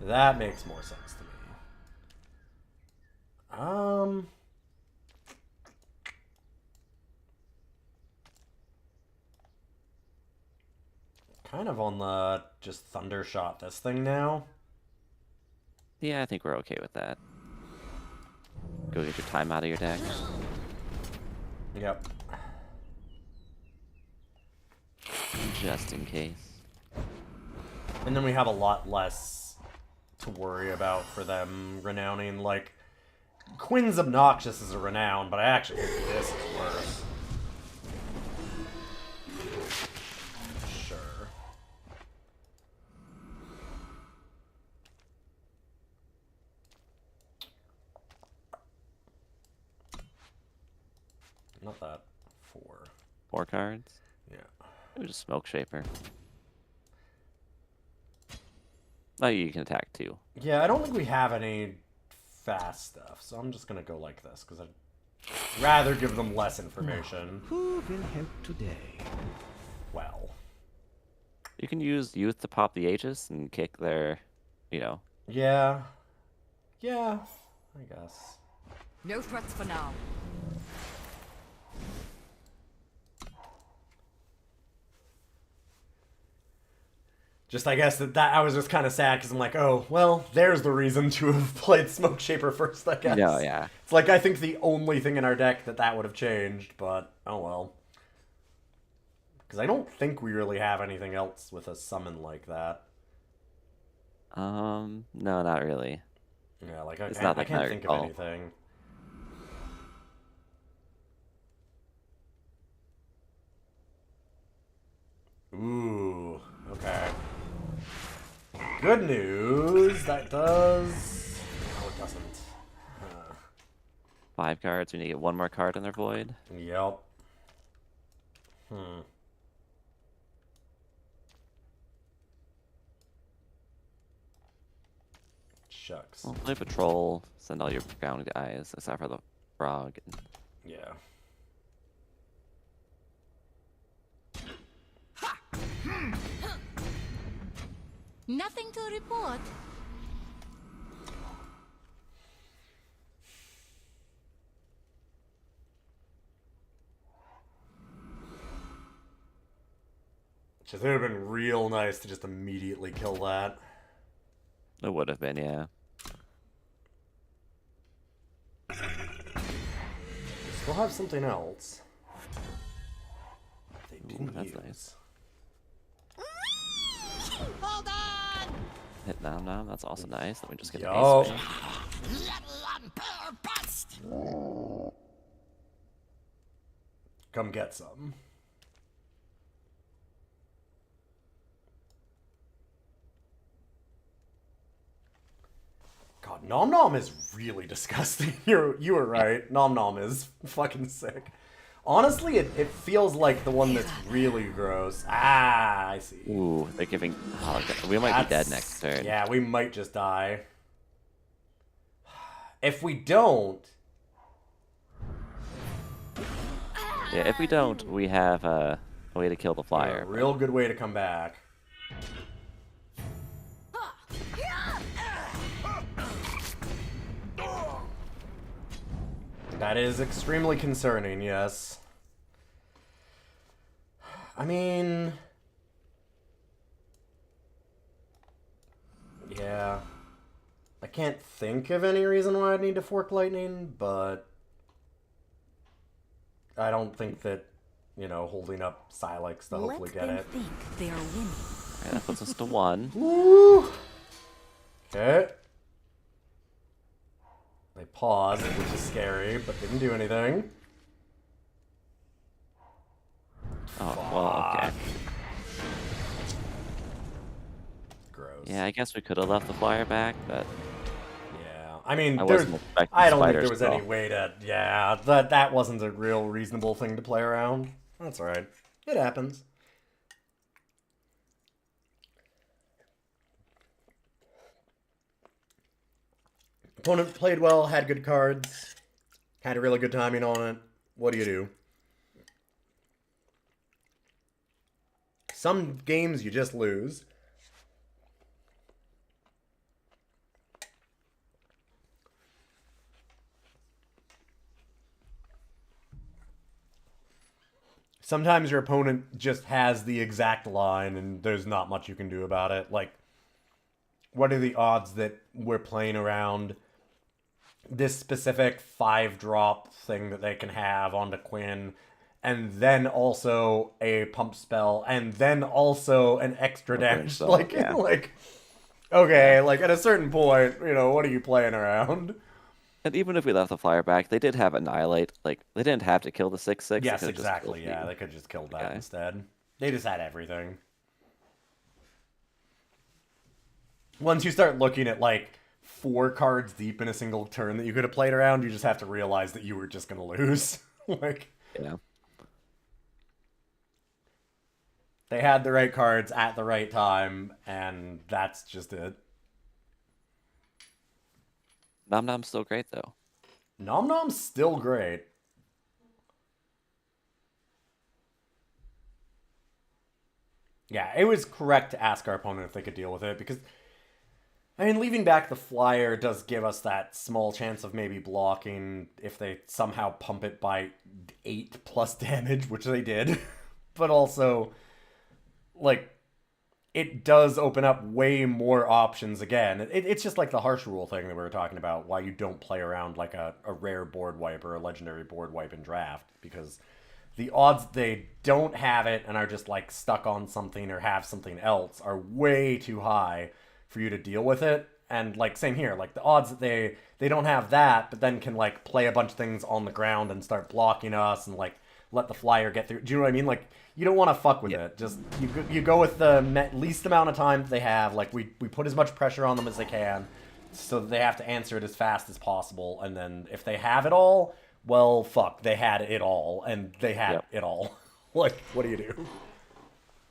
That makes more sense to me. Kind of on the just Thundershot this thing now. Yeah, I think we're okay with that. Go get your time out of your deck. Yep. Just in case. And then we have a lot less to worry about for them renowning. Like, Quinn's obnoxious as a renown, but I actually think this is worse. Sure. Not that. 4. 4 cards. Yeah. Maybe just Smoke Shaper. Oh, you can attack too. Yeah, I don't think we have any fast stuff, so I'm just gonna go like this, because I'd rather give them less information. Who will help today? Well. You can use Youth to pop the Aegis and kick their, you know. Yeah. Yeah, I guess. No threats for now. Just, I guess that I was just kind of sad because I'm like, oh, well, there's the reason to have played Smoke Shaper first, I guess. Yeah, yeah. It's like, I think the only thing in our deck that would have changed, but oh well. Because I don't think we really have anything else with a summon like that. No, not really. Yeah, like, It's I not can't like think of Call. anything. Ooh, okay. Good news, that does... No, it doesn't. 5 cards. We need to get 1 more card in their void. Yep. Shucks. Well, play Patrol. Send all your ground guys, except for the Frog. Yeah. Nothing to report. Just, it would have been real nice to just immediately kill that. It would have been, yeah. Still have something else. They didn't that's use. nice. Hold on! Hit Nom. That's also nice. Let me just get the Yo. ace. Bust! Come get some. God, Nom Nom is really disgusting. You were right. Nom Nom is fucking sick. Honestly, it feels like the one that's really gross. Ah, I see. Ooh, they're giving. Oh, we might be dead next turn. Yeah, we might just die. If we don't... Yeah, if we don't, we have a way to kill the A flyer. real good way to come back. That is extremely concerning, yes. I mean... Yeah. I can't think of any reason why I'd need to fork lightning, but... I don't think that, you know, holding up Silex to hopefully Let get them it. think they are winning. Alright, that puts us to 1. Woo! Okay. They paused, which is scary, but didn't do anything. Oh, well, okay. Gross. Yeah, I guess we could have left the flyer back, but Yeah. I mean, I there's, wasn't expecting I don't think spiders there was at any all. way to... Yeah, that wasn't a real reasonable thing to play around. That's alright. It happens. Opponent played well, had good cards, had a really good timing on it. What do you do? Some games you just lose. Sometimes your opponent just has the exact line and there's not much you can do about it. Like, what are the odds that we're playing around this specific 5-drop thing that they can have onto Quinn, and then also a pump spell, and then also an extra damage? spell, Like, yeah. like, okay, like at a certain point, you know, what are you playing around? And even if we left the flyer back, they did have Annihilate. Like, they didn't have to kill the 6/6. Yes, exactly. Yeah, they could just kill that guy. instead. They just had everything. Once you start looking at like 4 cards deep in a single turn that you could have played around, you just have to realize that you were just gonna lose. Like, Yeah. they had the right cards at the right time, and that's just it. Nom's still great, though. Nom Nom's still great. Yeah, it was correct to ask our opponent if they could deal with it, because, I mean, leaving back the flyer does give us that small chance of maybe blocking if they somehow pump it by 8+ damage, which they did. But also, like, it does open up way more options again. It's just like the harsh rule thing that we were talking about, why you don't play around like a rare board wipe or a legendary board wipe in draft, because the odds they don't have it and are just like stuck on something or have something else are way too high for you to deal with it. And like, same here, like the odds that they don't have that, but then can like play a bunch of things on the ground and start blocking us and like let the flyer get through. Do you know what I mean? Like, you don't want to fuck with it. Just you go with the least amount of time that they have. Like, we put as much pressure on them as they can, so that they have to answer it as fast as possible. And then if they have it all, well, fuck, they had it all, and they had it all. Like, what do you do?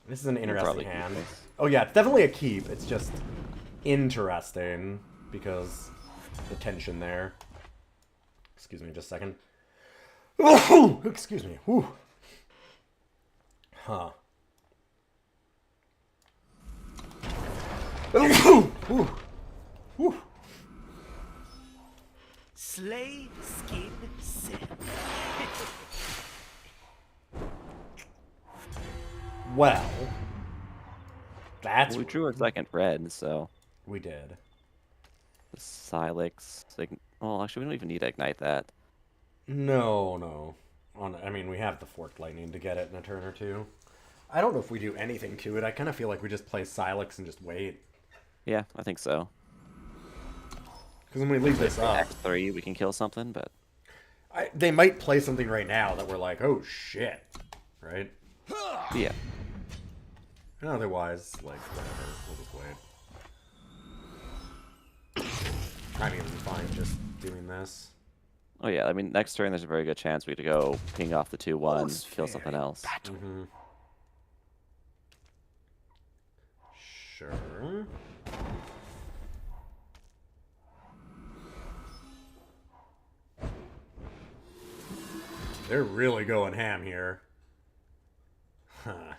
This is an interesting hand. Oh yeah, it's definitely a keep. It's just interesting because the tension there. Excuse me, just a second. Excuse me. Whew. Huh. Whew. Whew. Slay, skin, sin. Well, that's We drew a second red, so we did. The Silex. Well, actually, we don't even need to ignite that. No, no. I mean, we have the Forked Lightning to get it in a turn or two. I don't know if we do anything to it. I kind of feel like we just play Silex and just wait. Yeah, I think so. Because when we leave this up... X3, we can kill something, but... they might play something right now that we're like, oh shit. Right? Yeah. And otherwise, like, whatever. We'll just wait. I'm even fine just doing this. Oh yeah, I mean, next turn there's a very good chance we could go ping off the 2-1, kill something else. Mm-hmm. Sure. They're really going ham here. Huh.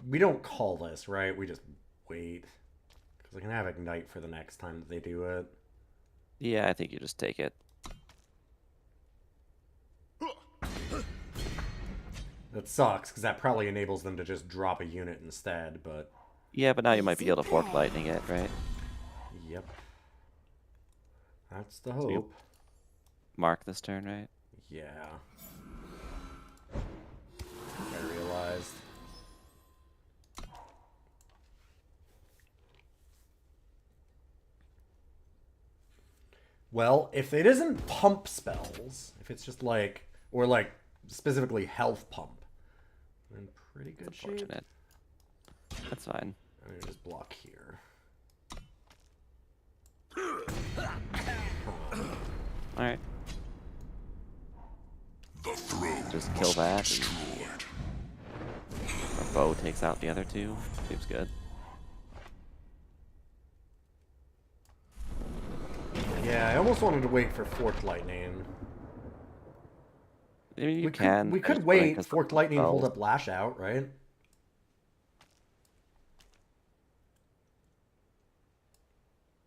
We don't call this, right? We just wait. Because I can have Ignite for the next time that they do it. Yeah, I think you just take it. That sucks, because that probably enables them to just drop a unit instead, but... Yeah, but now you might be able to Fork Lightning it, right? Yep. That's the hope. Mark this turn, right? Yeah. I realized. Well, if it isn't pump spells, if it's just like, or like specifically health pump, I'm in pretty good shape. Unfortunate. That's fine. I'm gonna just block here. Alright. Just kill that, and our bow takes out the other two. Seems good. Yeah, I almost wanted to wait for Forked Lightning. I mean, We could wait, Forked Lightning, hold up Lash Out, right?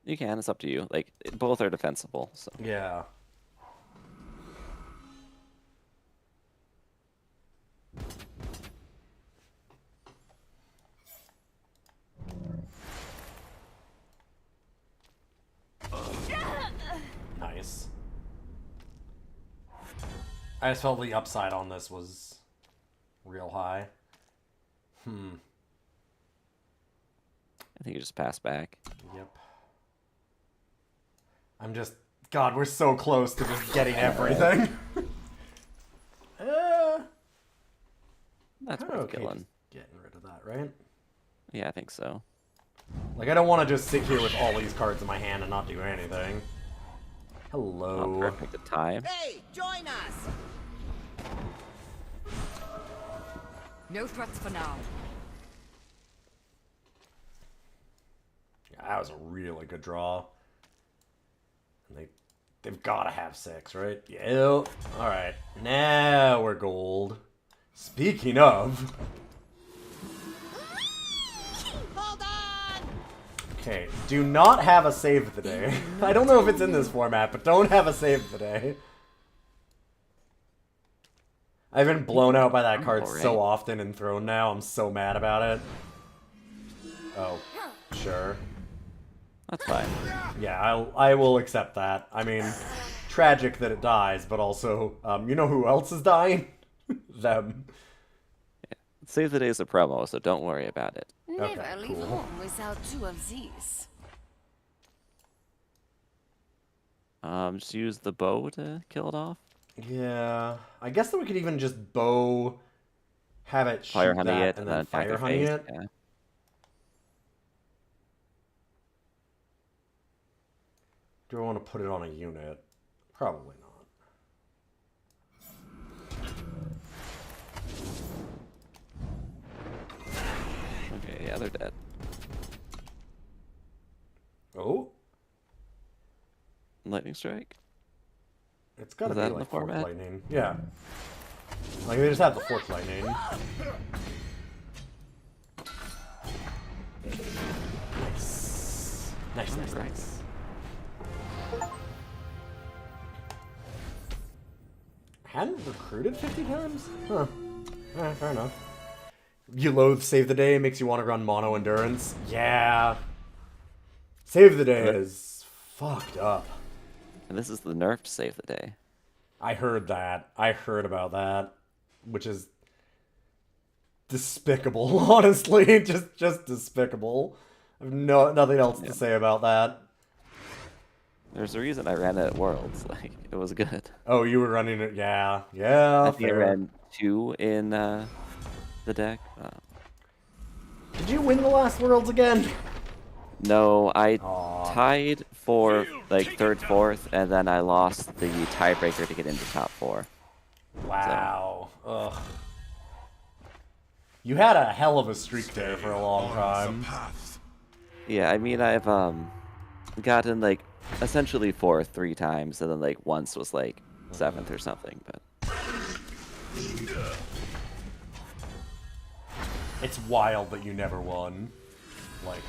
You can, it's up to you. Like, both are defensible, so. Yeah. Nice. I just felt the upside on this was real high. I think you just pass back. Yep. I'm just... God, we're so close to just getting everything. That's worth killing. Getting rid of that, right? Yeah, I think so. Like, I don't want to just sit here with all these cards in my hand and not do anything. Hello. Oh, perfect time. Hey, join us! No threats for now. Yeah, that was a really good draw. And they've got to have 6, right? Yeah. Alright. Now we're gold. Speaking of... Hold on! Okay, do not have a save of the day. I don't know if it's in this format, but don't have a save of the day. I've been blown out by that card so often in Throne now, I'm so mad about it. Oh, sure. That's fine. Yeah, I will accept that. I mean, tragic that it dies, but also, you know who else is dying? Them. Yeah. Save the day is a promo, so don't worry about it. Never Okay, leave cool. home without 2 of these. Just use the bow to kill it off. Yeah, I guess that we could even just bow, have it shoot Fire honey that, it, and then attack fire the honey face. it. Yeah. Do I want to put it on a unit? Probably not. Okay, yeah, they're dead. Oh, Lightning strike. it's gotta Is be that in like the Forked format? Lightning. Yeah. Like, they just have the Forked Lightning. Nice. Nice, nice. Hadn't recruited 50 times? Huh. Alright, fair enough. You loathe Save the Day, makes you want to run mono endurance. Yeah. Save the Day is fucked up. And this is the nerf to save the day. I heard that. I heard about that. Which is despicable, honestly. just despicable. I have nothing else to say about that. There's a reason I ran it at Worlds. Like, it was good. Oh, you were running it? Yeah. Yeah, I think I fair. ran 2 in the deck. Did you win the last Worlds again? No, I Aw. tied for like 3rd, 4th, and then I lost the tiebreaker to get into top 4. Wow. Ugh. You had a hell of a streak there for a long time. Yeah, I mean, I've gotten like essentially 4th 3 times, and then like once was like 7th or something. But It's wild that you never won. Like,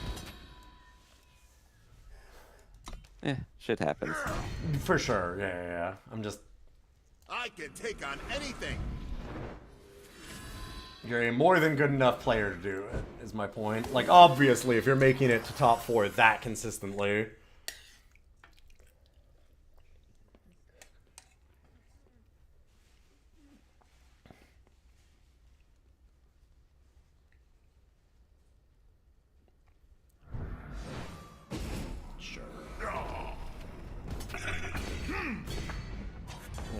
shit happens. for sure. Yeah. I'm just... I can take on anything. You're a more than good enough player to do it, is my point. Like, obviously, if you're making it to top 4 that consistently... Sure.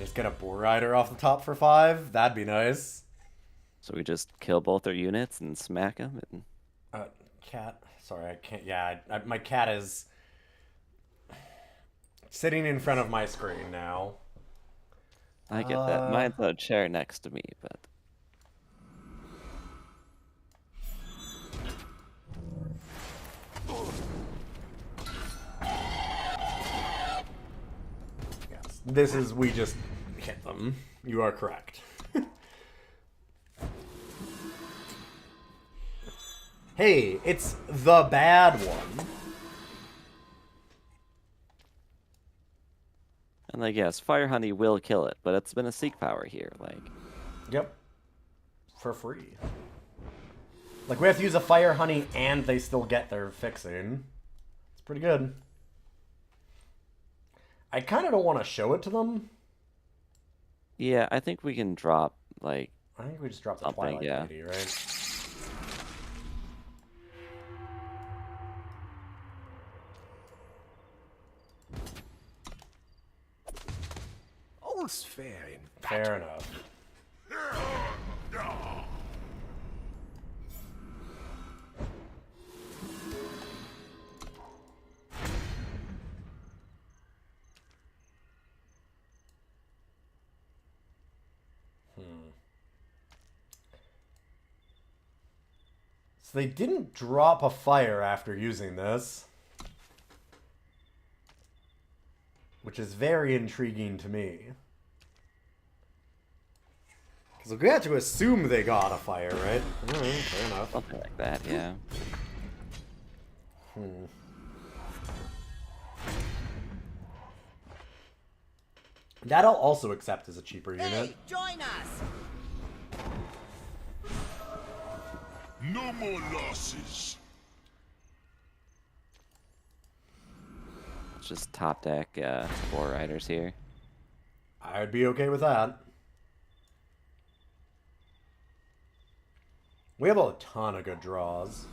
Just get a Boar Rider off the top for 5? That'd be nice. So we just kill both their units and smack them. And... Cat. Sorry, I can't. Yeah, my cat is sitting in front of my screen now. I get that. Mine's on a chair next to me, but Yes, this is, we just hit them. You are correct. Hey, it's the bad one. and like yes, Fire Honey will kill it, but it's been a Seek power here. Like, Yep. For free. Like, we have to use a Fire Honey and they still get their fixing. It's pretty good. I kind of don't want to show it to them. yeah, I think we can drop like I think we just dropped the Something, Twilight yeah. Lady, right? All's fair in Fair enough. So they didn't drop a fire after using this. Which is very intriguing to me. Because we have to assume they got a fire, right? Alright, fair enough. something like that. Yeah. That I'll also accept as a cheaper unit. Hey, join us. No more losses. It's just top deck 4 riders here. I'd be okay with that. We have a ton of good draws.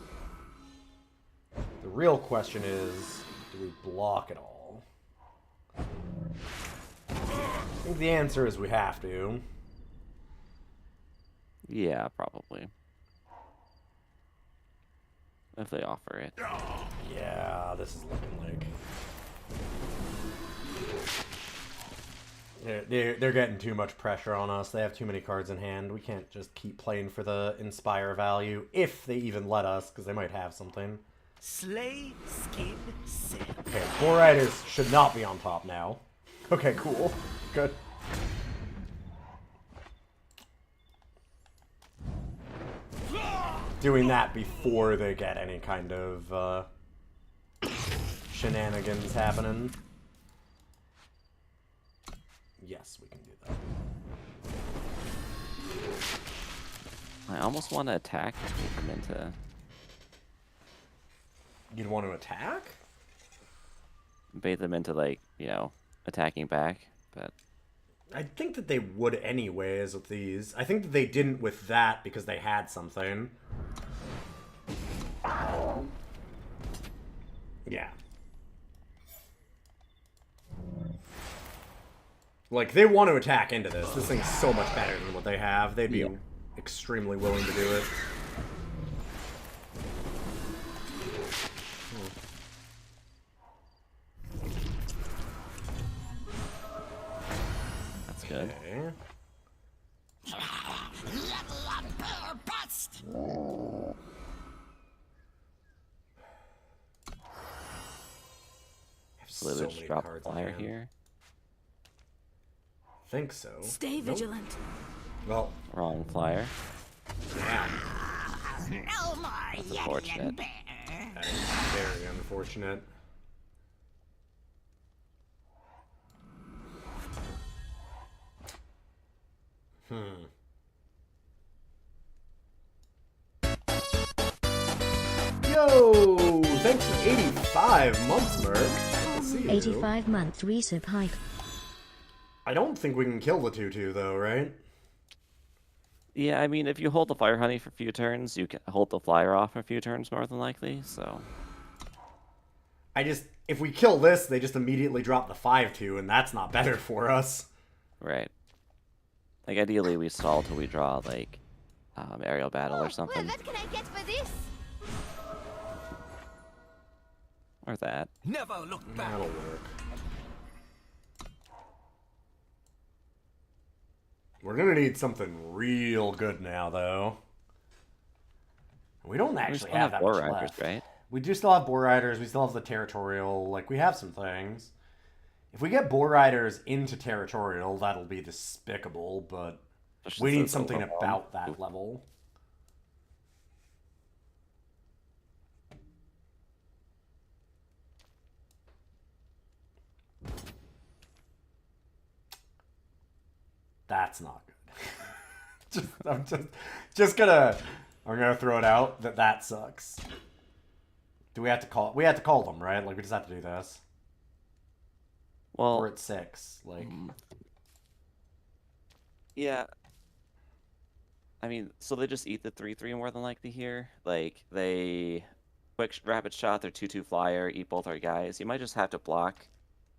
The real question is, do we block it all? I think the answer is we have to. Yeah, probably. If they offer it. Yeah, this is looking like... They're getting too much pressure on us. They have too many cards in hand. We can't just keep playing for the Inspire value, if they even let us, because they might have something. slay, skin, sin. Okay, 4 riders should not be on top now. Okay, cool. Good. Doing that before they get any kind of shenanigans happening. Yes, we can do that. I almost want to attack and take them into... You'd want to attack? Bait them into, like, you know, attacking back, but... I think that they would anyways with these. I think that they didn't with that because they had something. Yeah. Like, they want to attack into this. This thing's so much better than what they have. They'd be extremely willing to do it. That's good. Okay. So they just drop a flyer here. Think so. Stay vigilant. Well, Wrong flyer. yeah. That's unfortunate. That is very unfortunate. Yo! Thanks for 85 months, Merc. Good to see you. 85 month resub hike. I don't think we can kill the 2-2 though, right? Yeah, I mean, if you hold the fire honey for a few turns, you can hold the flyer off for a few turns more than likely, so... If we kill this, they just immediately drop the 5-2, and that's not better for us. Right. Like, ideally, we stall till we draw, like, aerial battle or something. Well, what can I get for this? Or that. Never look back. That'll work. We're gonna need something real good now, though. We don't actually still have have that War much Riders, left. right? We do still have Boar Riders. We still have the Territorial. Like, we have some things. If we get Boar Riders into Territorial, that'll be despicable, but Just we since need it's something overwhelmed. about that level. That's not good. I'm gonna throw it out that sucks. Do we have to call? We have to call them, right? Like, we just have to do this. Well, We're at 6. Like, yeah. I mean, so they just eat the 3/3 more than likely here. Like, they quick rapid shot their 2/2 flyer, eat both our guys. You might just have to block.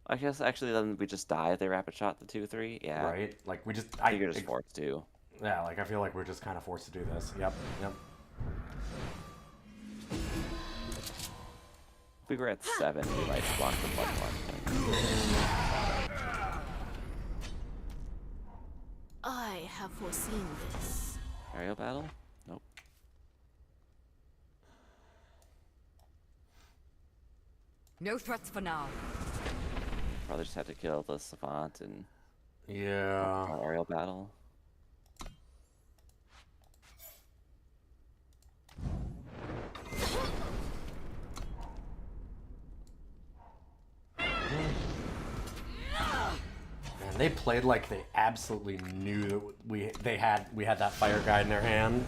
I guess actually then we just die if they rapid shot the 2/3. Yeah. right? Like, we just I think you're just forced to. yeah. Like, I feel like we're just kind of forced to do this. Yep. If we were at 7, we might block the +1. I have foreseen this. Aerial battle? Nope. No threats for now. Probably just have to kill the Savant and Yeah. aerial battle. Man, they played like they absolutely knew that we had that fire guide in their hand.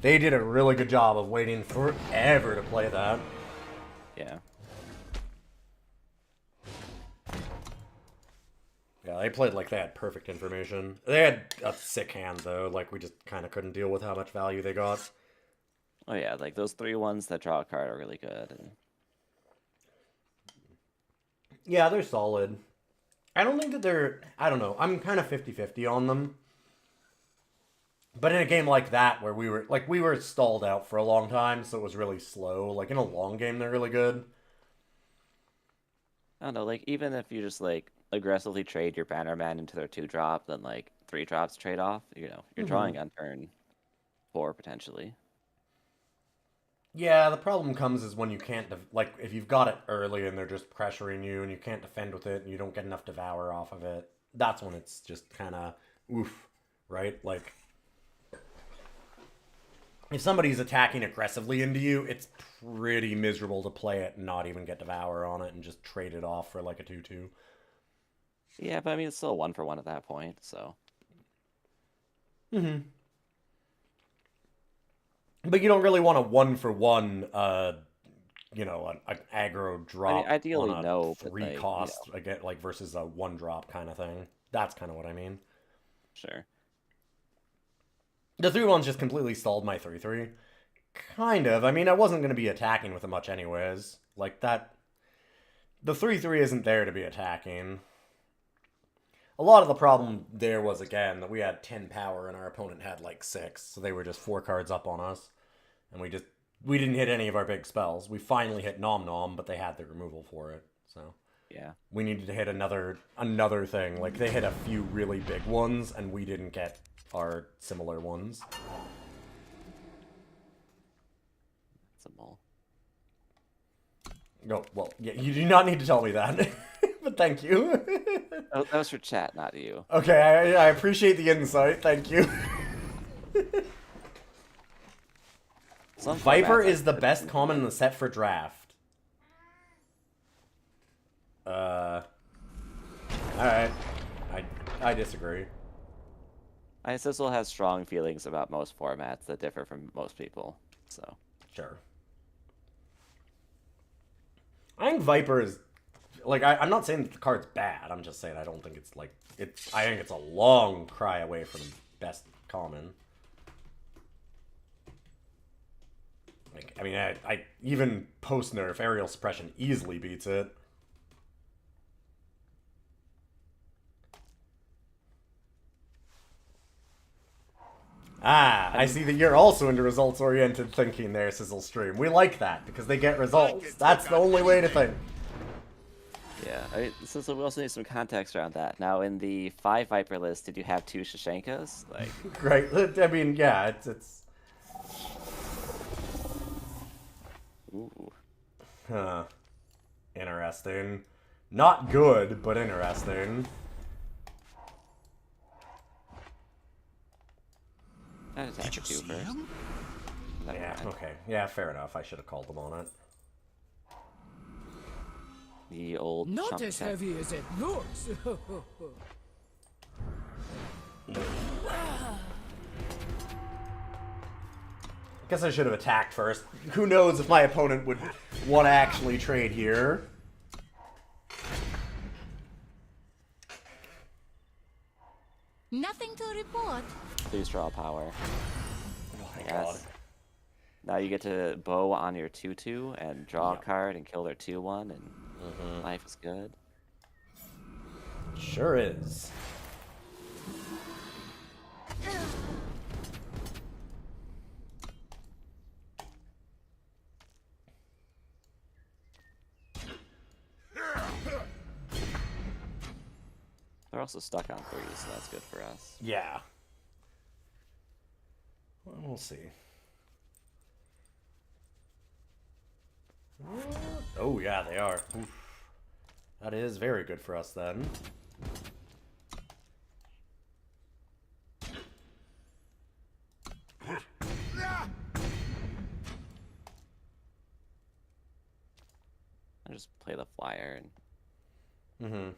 They did a really good job of waiting forever to play that. Yeah. Yeah, they played like they had perfect information. They had a sick hand though. Like, we just kind of couldn't deal with how much value they got. Oh yeah, like those 3 ones that draw a card are really good. And... Yeah, they're solid. I don't think that they're... I don't know. I'm kind of 50-50 on them. But in a game like that, where we were stalled out for a long time, so it was really slow. Like, in a long game, they're really good. I don't know, like, even if you just, like, aggressively trade your Bannerman into their 2-drop, then, like, 3 drops trade off, you know, you're drawing on turn 4, potentially. Yeah, the problem comes is when you can't... like, if you've got it early and they're just pressuring you and you can't defend with it and you don't get enough Devour off of it, that's when it's just kind of oof, right? Like, if somebody's attacking aggressively into you, it's pretty miserable to play it and not even get Devour on it and just trade it off for, like, a 2-2. Yeah, but I mean, it's still 1-for-1 at that point, so... But you don't really want a 1-for-1, you know, an aggro drop ideally, on a no, but, 3 like, cost, again, like, versus a 1 drop kind of thing. That's kind of what I mean. Sure. The 3-1's just completely stalled my 3-3. Kind of. I mean, I wasn't going to be attacking with it much anyways. Like, that... The 3-3 isn't there to be attacking. A lot of the problem there was, again, that we had 10 power and our opponent had, like, 6. So they were just 4 cards up on us. And we didn't hit any of our big spells. We finally hit Nom Nom, but they had the removal for it. So Yeah. we needed to hit another thing. Like, they hit a few really big ones, and we didn't get our similar ones. It's a mole. No, well, yeah, you do not need to tell me that. But thank you. Oh, that was for chat, not you. Okay, I appreciate the insight. Thank you. Some Viper formats, is the like, best common in the set for draft. Alright. I disagree. Sizzle has strong feelings about most formats that differ from most people, so. Sure. I think Viper is... Like, I'm not saying that the card's bad. I'm just saying I don't think it's, like... I think it's a long cry away from best common. Like, I mean, I even post-nerf, aerial suppression easily beats it. Ah, I see that you're also into results-oriented thinking there, Sizzle Stream. We like that, because they get results. That's the only way to think. Yeah, so we also need some context around that. Now, in the 5 Viper list, did you have 2 Shashenkas? Like, Right. I mean, yeah, it's... ooh. Huh. Interesting. Not good, but interesting. I'd attack Did for you 2 see first. him? Never Yeah, mind. okay. Yeah, fair enough. I should have called them on it. The old Not chump as check. heavy as it looks. Guess I should have attacked first. Who knows if my opponent would want to actually trade here. Nothing to report. Please draw power. Oh my Yes. god. Now you get to bow on your 2/2 and draw a card and kill their 2/1, and life is good. Sure is. They're also stuck on 3, so that's good for us. Yeah. Well, we'll see. Oh, yeah, they are. Oof. That is very good for us, then. I just play the flyer and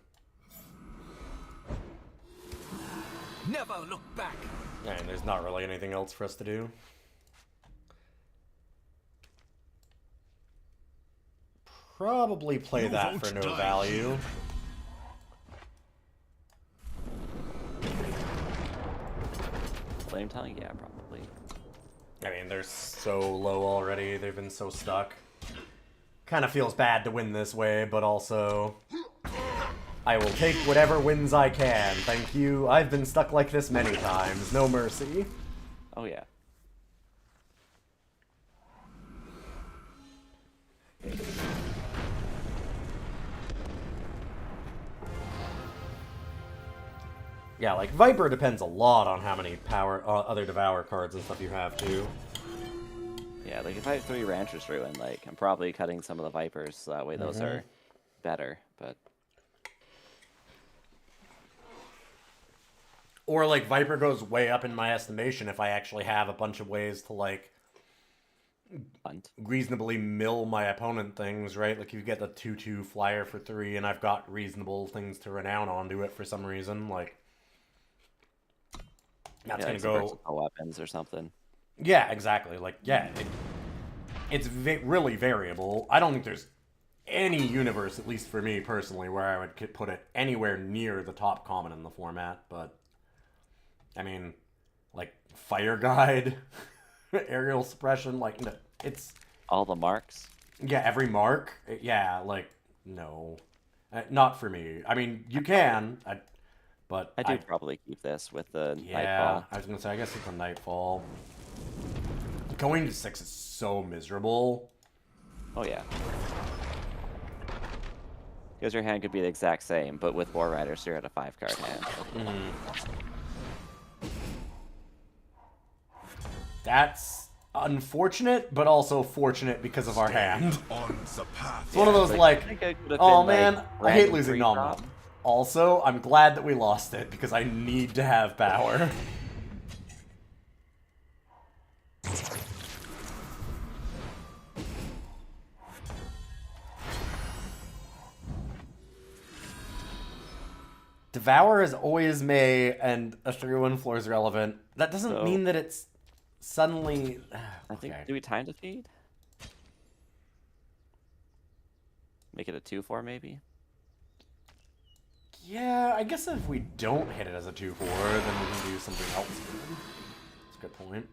Never look back. And there's not really anything else for us to do. Probably play You that won't for no die value. flame tongue. Yeah, probably. I mean, they're so low already. They've been so stuck. Kind of feels bad to win this way, but also... I will take whatever wins I can. Thank you. I've been stuck like this many times. No mercy. Oh yeah. Yeah, like, Viper depends a lot on how many power other Devour cards and stuff you have, too. Yeah, like if I have 3 Rancher's Ruin, like I'm probably cutting some of the Vipers, so that way those are better, but... Or, like, Viper goes way up in my estimation if I actually have a bunch of ways to, like, Hunt. reasonably mill my opponent things, right? Like, you get the 2/2 flyer for 3, and I've got reasonable things to renown onto it for some reason, like... That's Yeah, gonna like some go... versatile weapons or something. Yeah, exactly. Like, yeah, it's really variable. I don't think there's any universe, at least for me personally, where I would put it anywhere near the top common in the format. But I mean, like fire guide, aerial suppression, like it's All the marks. yeah, every mark. Yeah, like no, not for me. I mean, you can, but I do probably keep this with the yeah, Nightfall. I was gonna say, I guess it's a Nightfall. Going to 6 is so miserable. Oh yeah. Because your hand could be the exact same, but with War Riders, you're at a 5-card hand. That's unfortunate, but also fortunate because of our hand. On the path. It's one of those I like, think it could have oh been, man, like, I hate random losing free nom drop. nom. Also, I'm glad that we lost it because I need to have power. Devour is always May, and a 3-1 floor is relevant. That doesn't So- mean that it's suddenly... I think, Okay. do we time to feed? Make it a 2-4 maybe? Yeah, I guess if we don't hit it as a 2-4, then we can do something else good. That's a good point.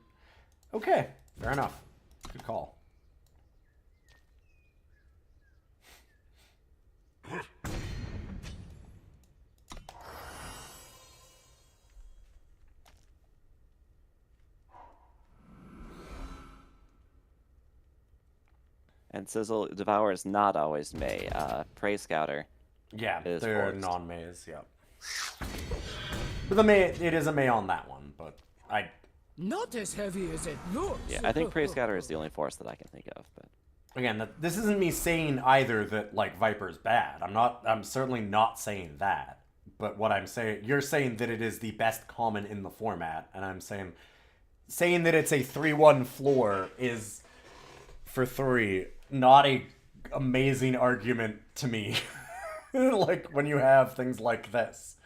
Okay, fair enough. Good call. And Sizzle Devour is not always May. Prey Scouter. Yeah, It is they're forced. non-Mays, yeah. But the May, it is a May on that one, but Not as heavy as it looks. Yeah, I think Prey Scouter is the only force that I can think of, but again, this isn't me saying either that, like, Viper's bad. I'm certainly not saying that. But what I'm saying, you're saying that it is the best common in the format, and I'm saying that it's a 3-1 floor is, for 3, not a amazing argument to me. Like, when you have things like this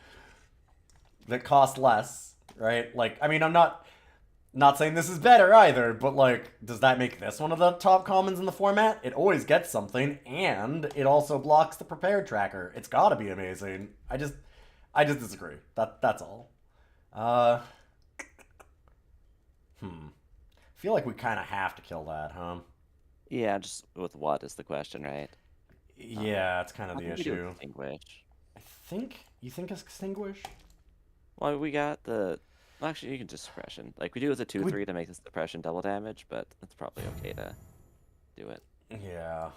that cost less, right? Like, I mean, I'm not saying this is better either, but like, does that make this one of the top commons in the format? It always gets something, and it also blocks the prepared tracker. It's gotta be amazing. I just disagree. That's all. I feel like we kind of have to kill that, huh? yeah, just with what is the question, right? Yeah, it's kind of I the think we do issue. Extinguish. You think extinguish? Well, we got the. Well, actually, you can just suppression. Like we do with a 2/3 to make this suppression double damage, but it's probably okay to do it. Yeah.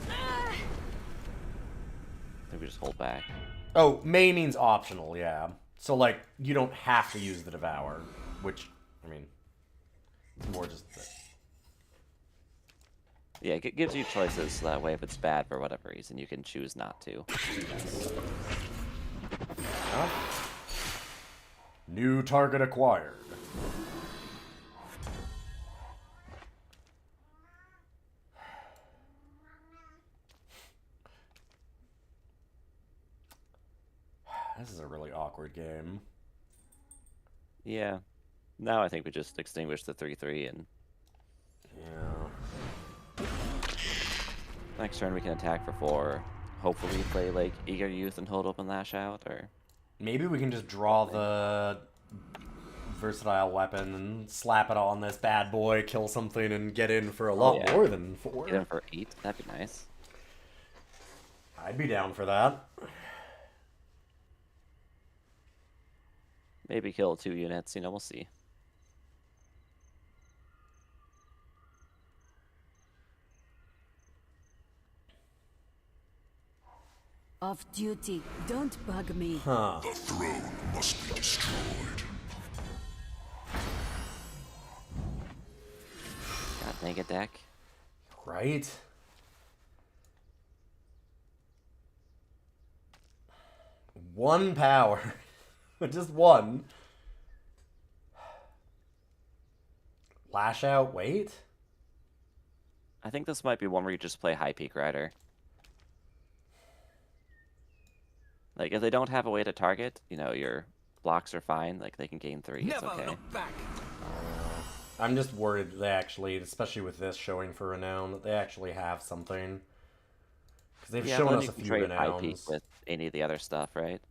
I think we just hold back. Oh, May means optional, yeah. So, like, you don't have to use the Devour, which, I mean, it's more just... Yeah, it gives you choices, so that way if it's bad for whatever reason, you can choose not to. Huh? New target acquired. This is a really awkward game. Yeah. Now I think we just extinguish the 3/3 and Yeah. next turn we can attack for 4. Hopefully play like Eager Youth and hold open Lash Out, or Maybe we can just draw the versatile weapon and slap it on this bad boy, kill something, and get in for a lot yeah. more than 4. get in for 8. That'd be nice. I'd be down for that. Maybe kill 2 units, we'll see. Off duty. Don't bug me. Huh. The throne must be destroyed. God dang it, deck. Right? One power. Just one. Lash out, wait? I think this might be one where you just play High Peak Rider. Like, if they don't have a way to target, your blocks are fine. Like, they can gain 3. It's Never okay. look back. I'm just worried that they actually, especially with this showing for renown, that they actually have something. Because they've Yeah, shown then us you a can few trade high peak renowns. with any of the other stuff, right?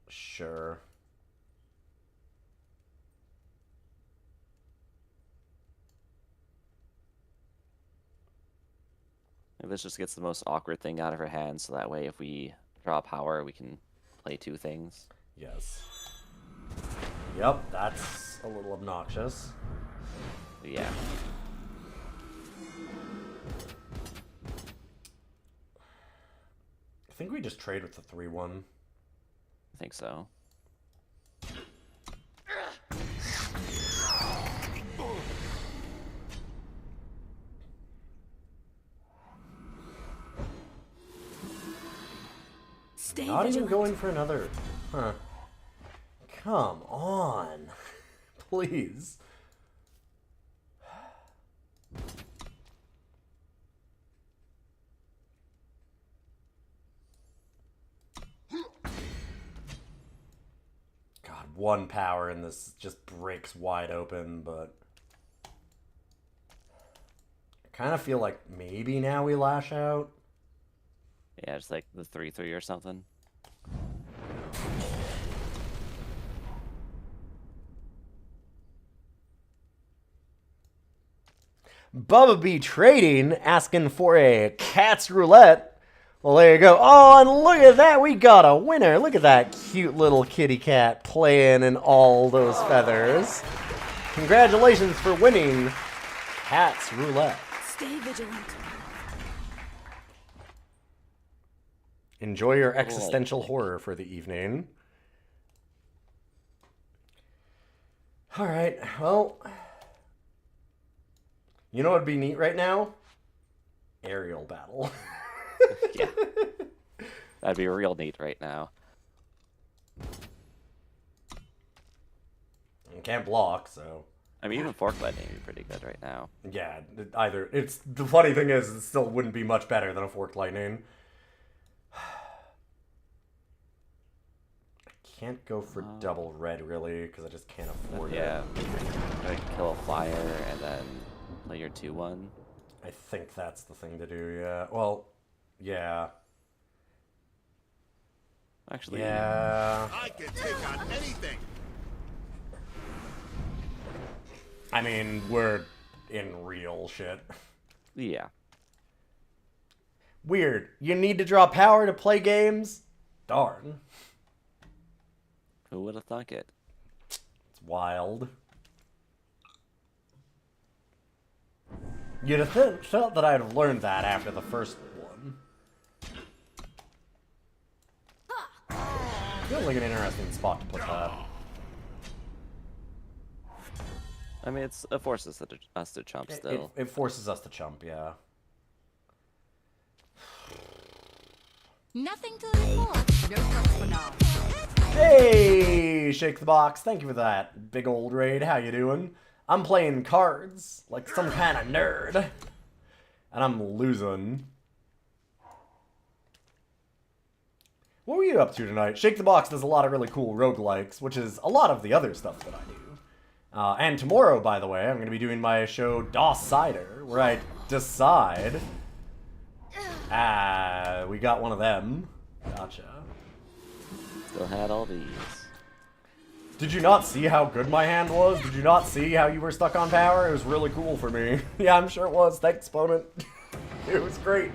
Sure. Maybe this just gets the most awkward thing out of her hand, so that way if we draw power, we can play two things. Yes. Yep, that's a little obnoxious. Yeah. I think we just trade with the 3-1. I think so. Stay Not even vigilant. going for another. Huh. Come on. Please. God, one power and this just breaks wide open, but I kind of feel like maybe now we lash out. Yeah, just like the 3/3 or something. Bubba B Trading asking for a cat's roulette. Well, there you go. Oh, and look at that. We got a winner. Look at that cute little kitty cat playing in all those feathers. Congratulations for winning Cat's Roulette. Stay vigilant. Enjoy your existential horror for the evening. All right. Well, you know what would be neat right now? Aerial battle. Yeah. That'd be real neat right now. You can't block, so. I mean, even fork lightning would be pretty good right now. Yeah, it's the funny thing is it still wouldn't be much better than a forked lightning. I can't go for double red really because I just can't afford Yeah. it. Like kill a flyer and then play your 2/1. I think that's the thing to do, yeah. Well, yeah. Actually, Yeah. I can take on anything. I mean, we're in real shit. yeah. Weird. You need to draw power to play games? Darn. Who would have thunk it? It's wild. You'd have felt that I'd have learned that after the first one. Feels like an interesting spot to put that. I mean, it forces us to chump still. It forces us to chump, yeah. Nothing to report. No cups for now. Hey, Shake the Box. Thank you for that big old raid. How you doing? I'm playing cards like some kind of nerd. And I'm losing. What were you up to tonight? Shake the Box does a lot of really cool roguelikes, which is a lot of the other stuff that I do. And tomorrow, by the way, I'm going to be doing my show DOS Cider, where I decide. We got one of them. Gotcha. Still had all these. Did you not see how good my hand was? Did you not see how you were stuck on power? It was really cool for me. Yeah, I'm sure it was. Thanks, opponent. It was great.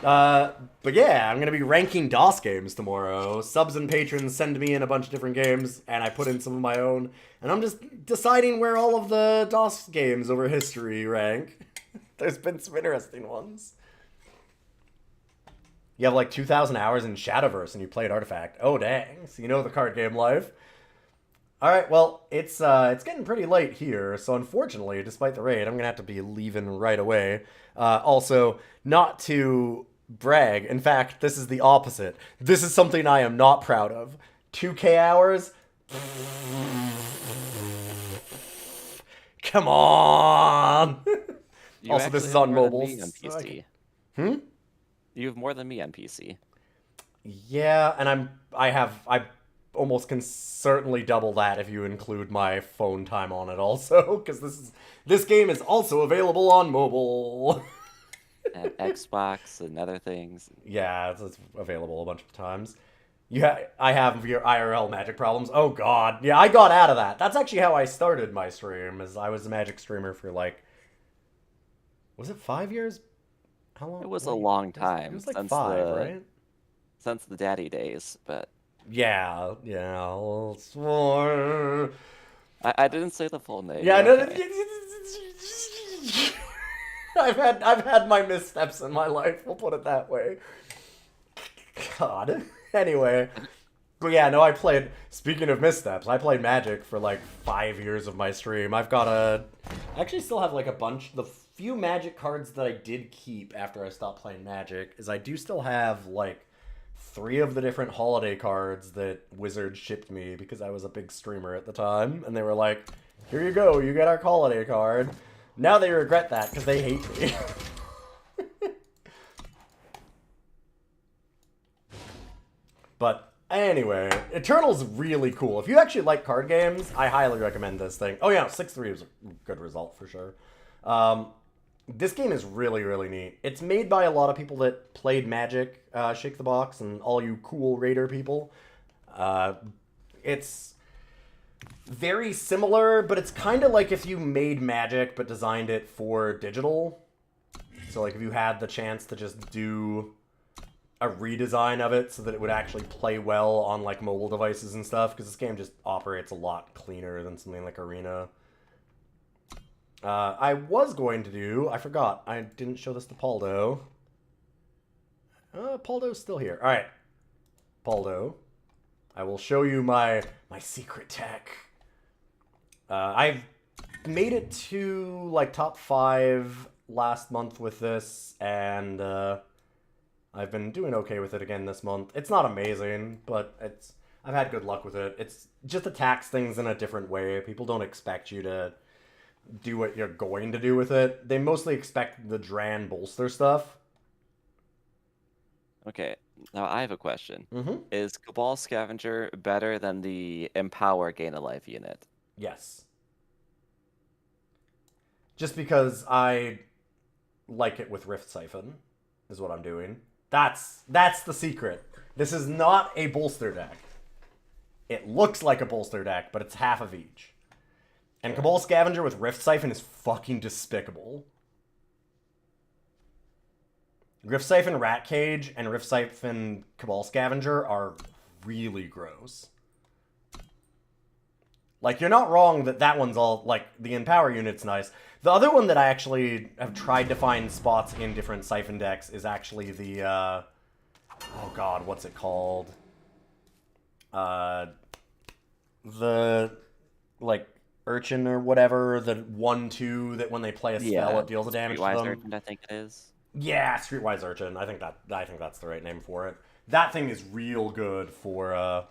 But yeah, I'm going to be ranking DOS games tomorrow. Subs and patrons send me in a bunch of different games, and I put in some of my own. And I'm just deciding where all of the DOS games over history rank. There's been some interesting ones. You have like 2,000 hours in Shadowverse and you played Artifact. Oh, dang. So you know the card game life. Alright, well, it's getting pretty late here, so unfortunately, despite the raid, I'm going to have to be leaving right away. Also, not to brag, in fact, this is the opposite. This is something I am not proud of. 2K hours? Come on! Also, this is on mobile. You have more than me on PC. Yeah, and I almost can certainly double that if you include my phone time on it also, because this game is also available on mobile. And Xbox and other things. Yeah, it's available a bunch of times. I have your IRL Magic problems. Oh god, yeah, I got out of that. That's actually how I started my stream, as I was a Magic streamer for like, was it 5 years? How long? It was a long time. It was like since 5, right? Since the daddy days, but... Yeah, well, it's more... I didn't say the full name. Yeah, no, okay. I've had my missteps in my life, we'll put it that way. God. Anyway. But yeah, no, speaking of missteps, I played Magic for like 5 years of my stream. I actually still have like a bunch, the few Magic cards that I did keep after I stopped playing Magic is I do still have like 3 of the different holiday cards that Wizards shipped me because I was a big streamer at the time. And they were like, here you go, you get our holiday card. Now they regret that because they hate me. But anyway, Eternal's really cool. If you actually like card games, I highly recommend this thing. Oh yeah, 6-3 was a good result for sure. This game is really, really neat. It's made by a lot of people that played Magic, Shake the Box, and all you cool Raider people. It's very similar, but it's kind of like if you made Magic but designed it for digital. So like if you had the chance to just do a redesign of it so that it would actually play well on like mobile devices and stuff, because this game just operates a lot cleaner than something like Arena. I was going to do... I forgot. I didn't show this to Paldo. Paldo's still here. Alright. Paldo. I will show you my secret tech. I've made it to, like, top 5 last month with this, and I've been doing okay with it again this month. It's not amazing, but I've had good luck with it. It's just attacks things in a different way. People don't expect you to do what you're going to do with it. They mostly expect the Dran bolster stuff. Okay, now I have a question. Mm-hmm. Is Cabal Scavenger better than the Empower Gain a Life unit? Yes. Just because I like it with Rift Siphon, is what I'm doing. That's the secret. This is not a bolster deck. It looks like a bolster deck, but it's half of each. And Cabal Scavenger with Rift Siphon is fucking despicable. Rift Siphon Rat Cage and Rift Siphon Cabal Scavenger are really gross. Like, you're not wrong that one's all, like, the Empower unit's nice. The other one that I actually have tried to find spots in different Siphon decks is actually the, oh god, what's it called? The, like, Urchin or whatever, the 1/2 that when they play a spell it deals the damage to them. Urchin, I think it is. Yeah, Streetwise Urchin. I think that's the right name for it. That thing is real good for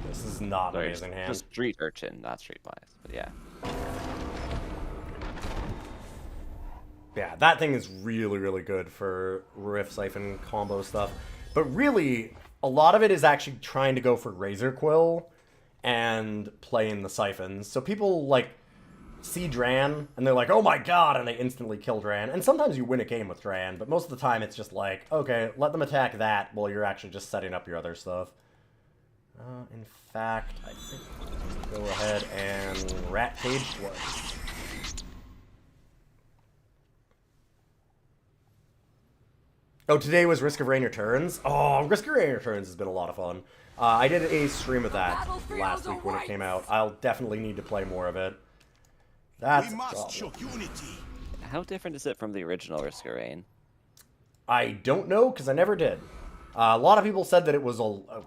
this is not an amazing hand. Just Street Urchin, not Streetwise, but yeah. Yeah, that thing is really, really good for Rift Siphon combo stuff. But really, a lot of it is actually trying to go for Razor Quill and playing the Siphons. So people, like, see Dran, and they're like, oh my god, and they instantly kill Dran. And sometimes you win a game with Dran, but most of the time it's just like, okay, let them attack that while you're actually just setting up your other stuff. In fact, I think I'll just go ahead and Rat Cage Twice. Oh, today was Risk of Rain Returns? Oh, Risk of Rain Returns has been a lot of fun. I did a stream of that last week when it came out. I'll definitely need to play more of it. That's we must show unity. How different is it from the original Risk of Rain? I don't know, because I never did. A lot of people said that it was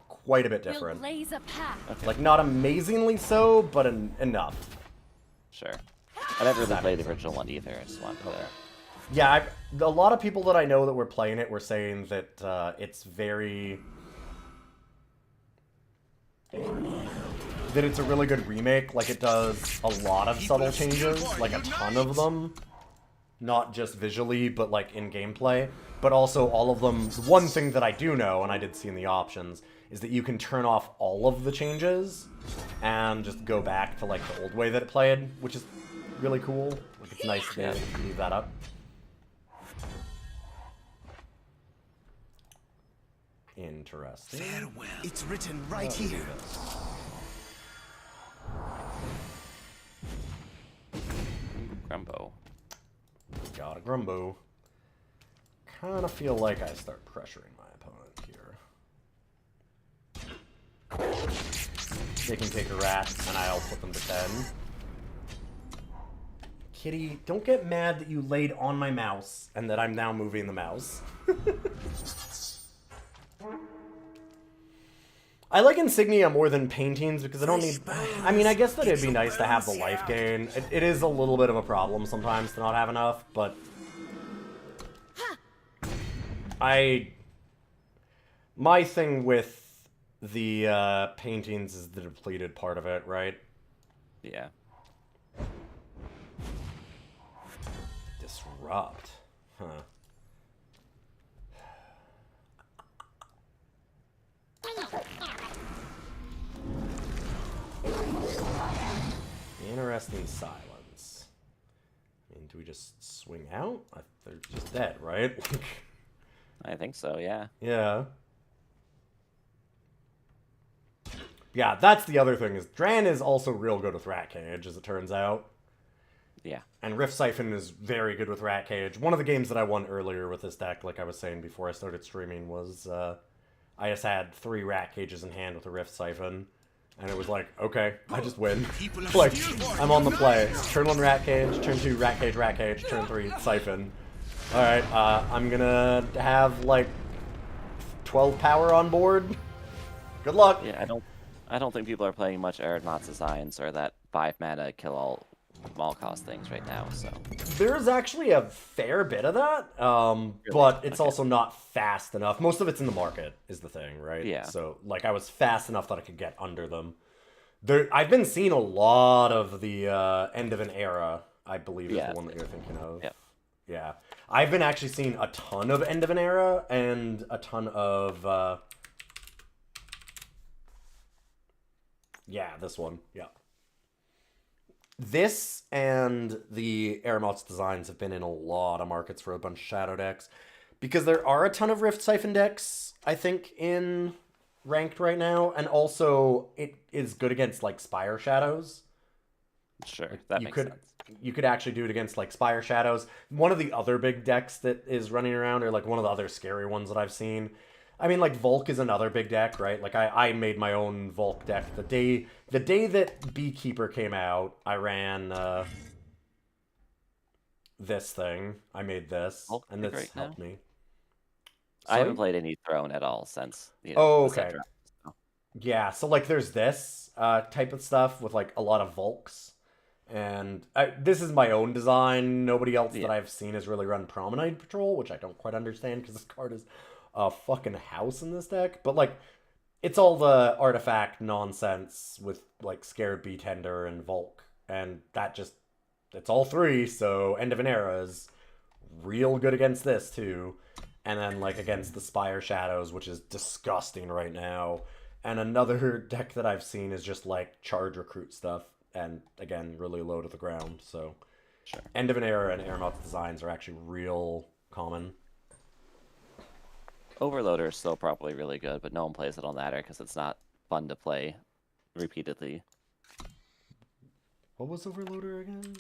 quite a bit different. We'll blaze a path. Okay. Like, not amazingly so, but enough. Sure. I never really played the original one either. I just wanted to... Yeah, a lot of people that I know that were playing it were saying that it's very... that it's a really good remake. Like, it does a lot of subtle changes, like a ton of them. not just visually, but like in gameplay. But also all of them, one thing that I do know, and I did see in the options, is that you can turn off all of the changes and just go back to like the old way that it played, which is really cool. Like, it's nice to leave that up. Interesting. Farewell. It's written right here. Grumbo. Got a Grumbo. Kind of feel like I start pressuring my opponent here. They can take a rat, and I'll put them to 10. Kitty, don't get mad that you laid on my mouse, and that I'm now moving the mouse. I like Insignia more than paintings because I don't need... I mean, I guess that it'd be nice to have the life gain. It is a little bit of a problem sometimes to not have enough, but... My thing with the paintings is the depleted part of it, right? Yeah. Disrupt. Huh. Interesting silence. I mean, do we just swing out? They're just dead, right? I think so, yeah. Yeah. Yeah, that's the other thing, is Dran is also real good with Rat Cage, as it turns out. Yeah. And Rift Siphon is very good with Rat Cage. One of the games that I won earlier with this deck, like I was saying before I started streaming, was I just had 3 Rat Cages in hand with a Rift Siphon. And it was like, okay, I just win. Like, I'm on the play. Turn 1 Rat Cage, turn 2 Rat Cage, turn 3 Siphon. Alright, I'm gonna have, like, 12 power on board. Good luck! Yeah, I don't think people are playing much Arid Matsu Science or that 5 mana kill all small cost things right now, so... There's actually a fair bit of that, but it's also not fast enough. Most of it's in the market, is the thing, right? Yeah. So, like, I was fast enough that I could get under them. I've been seeing a lot of the End of an Era, I believe is the one that you're thinking of. Yep. Yeah. I've been actually seeing a ton of End of an Era and a ton of... Yeah, this one. Yeah. This and the Aeromoth's designs have been in a lot of markets for a bunch of Shadow decks. Because there are a ton of Rift Siphon decks, I think, in Ranked right now. And also, it is good against, like, Spire Shadows. Sure, that makes sense. You could actually do it against, like, Spire Shadows. One of the other big decks that is running around, or, like, one of the other scary ones that I've seen... I mean, like, Volk is another big deck, right? Like, I made my own Volk deck. The day that Beekeeper came out, I ran this thing. I made this, and this helped me. I haven't played any Throne at all since, okay. Yeah, so, like, there's this type of stuff with, like, a lot of Volks. And this is my own design. Nobody else that I've seen has really run Promenade Patrol, which I don't quite understand, because this card is... a fucking house in this deck, but like it's all the artifact nonsense with like Scared Bee Tender and Volk, and it's all 3, so End of an Era is real good against this too, and then like against the Spire Shadows, which is disgusting right now, and another deck that I've seen is just like Charge Recruit stuff, and again really low to the ground, so sure. End of an Era and Airmouth designs are actually real common. Overloader is still probably really good, but no one plays it on ladder because it's not fun to play repeatedly. What was Overloader again?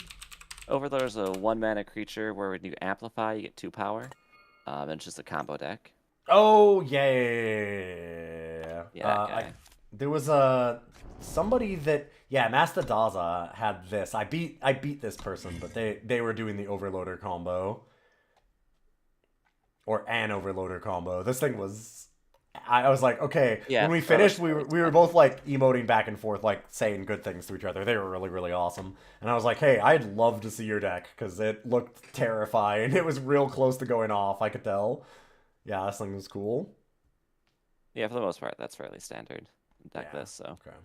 Overloader is a 1-mana creature where when you amplify, you get 2 power. And it's just a combo deck. Oh, yeah. There was somebody that... Yeah, Master Daza had this. I beat this person, but they were doing the Overloader combo. Or an Overloader combo. This thing was... I was like, okay. Yeah, when we finished, we were both like emoting back and forth, like saying good things to each other. They were really, really awesome. And I was like, hey, I'd love to see your deck, because it looked terrifying. It was real close to going off, I could tell. Yeah, this thing was cool. Yeah, for the most part, that's fairly standard deck this, so. Okay.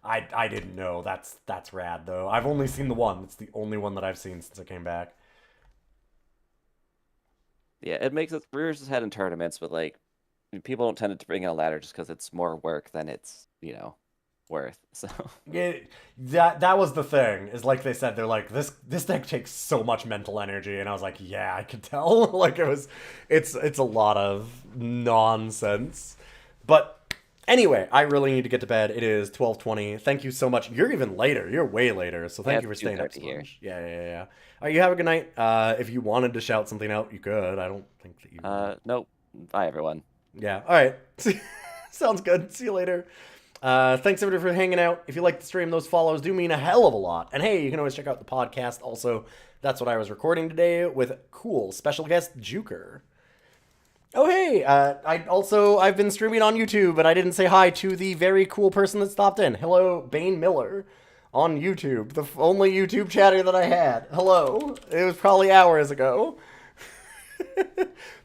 I didn't know. That's rad, though. I've only seen the one. It's the only one that I've seen since I came back. Yeah, it makes it rears its head in tournaments, but like people don't tend to bring in a ladder just because it's more work than it's worth. So Yeah, that was the thing. Is like they said, they're like this deck takes so much mental energy, and I was like, yeah, I could tell. Like it's a lot of nonsense. But anyway, I really need to get to bed. It is 12:20. Thank you so much. You're even later. You're way later. So thank you for staying up so much. Yeah. All right, you have a good night. If you wanted to shout something out, you could. I don't think that you. Nope. Bye, everyone. Yeah. All right. Sounds good. See you later. Thanks everybody for hanging out. If you like the stream, those follows do mean a hell of a lot. And hey, you can always check out the podcast. Also, that's what I was recording today with cool special guest Juker. Oh hey, I've been streaming on YouTube, and I didn't say hi to the very cool person that stopped in. Hello, Bane Miller, on YouTube, the only YouTube chatter that I had. Hello, it was probably hours ago.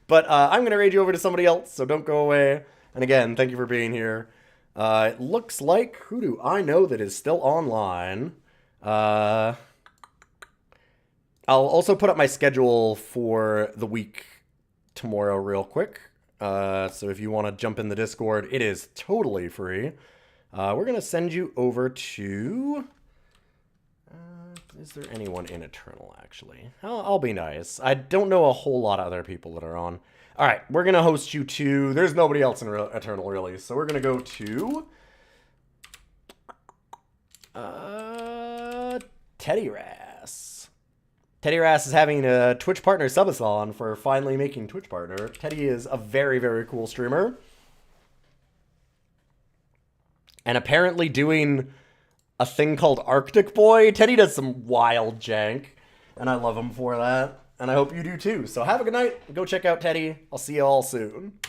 But I'm gonna raid you over to somebody else, so don't go away. And again, thank you for being here. It looks like, who do I know that is still online? I'll also put up my schedule for the week tomorrow real quick. So if you want to jump in the Discord, it is totally free. We're going to send you over to... is there anyone in Eternal, actually? I'll be nice. I don't know a whole lot of other people that are on. All right, we're going to host you to... There's nobody else in Eternal, really. So we're going to go to... Teddy Rass. Teddy Rass is having a Twitch partner subathon for finally making Twitch partner. Teddy is a very, very cool streamer. And apparently doing a thing called Arctic Boy. Teddy does some wild jank. And I love him for that. And I hope you do too. So have a good night. Go check out Teddy. I'll see you all soon.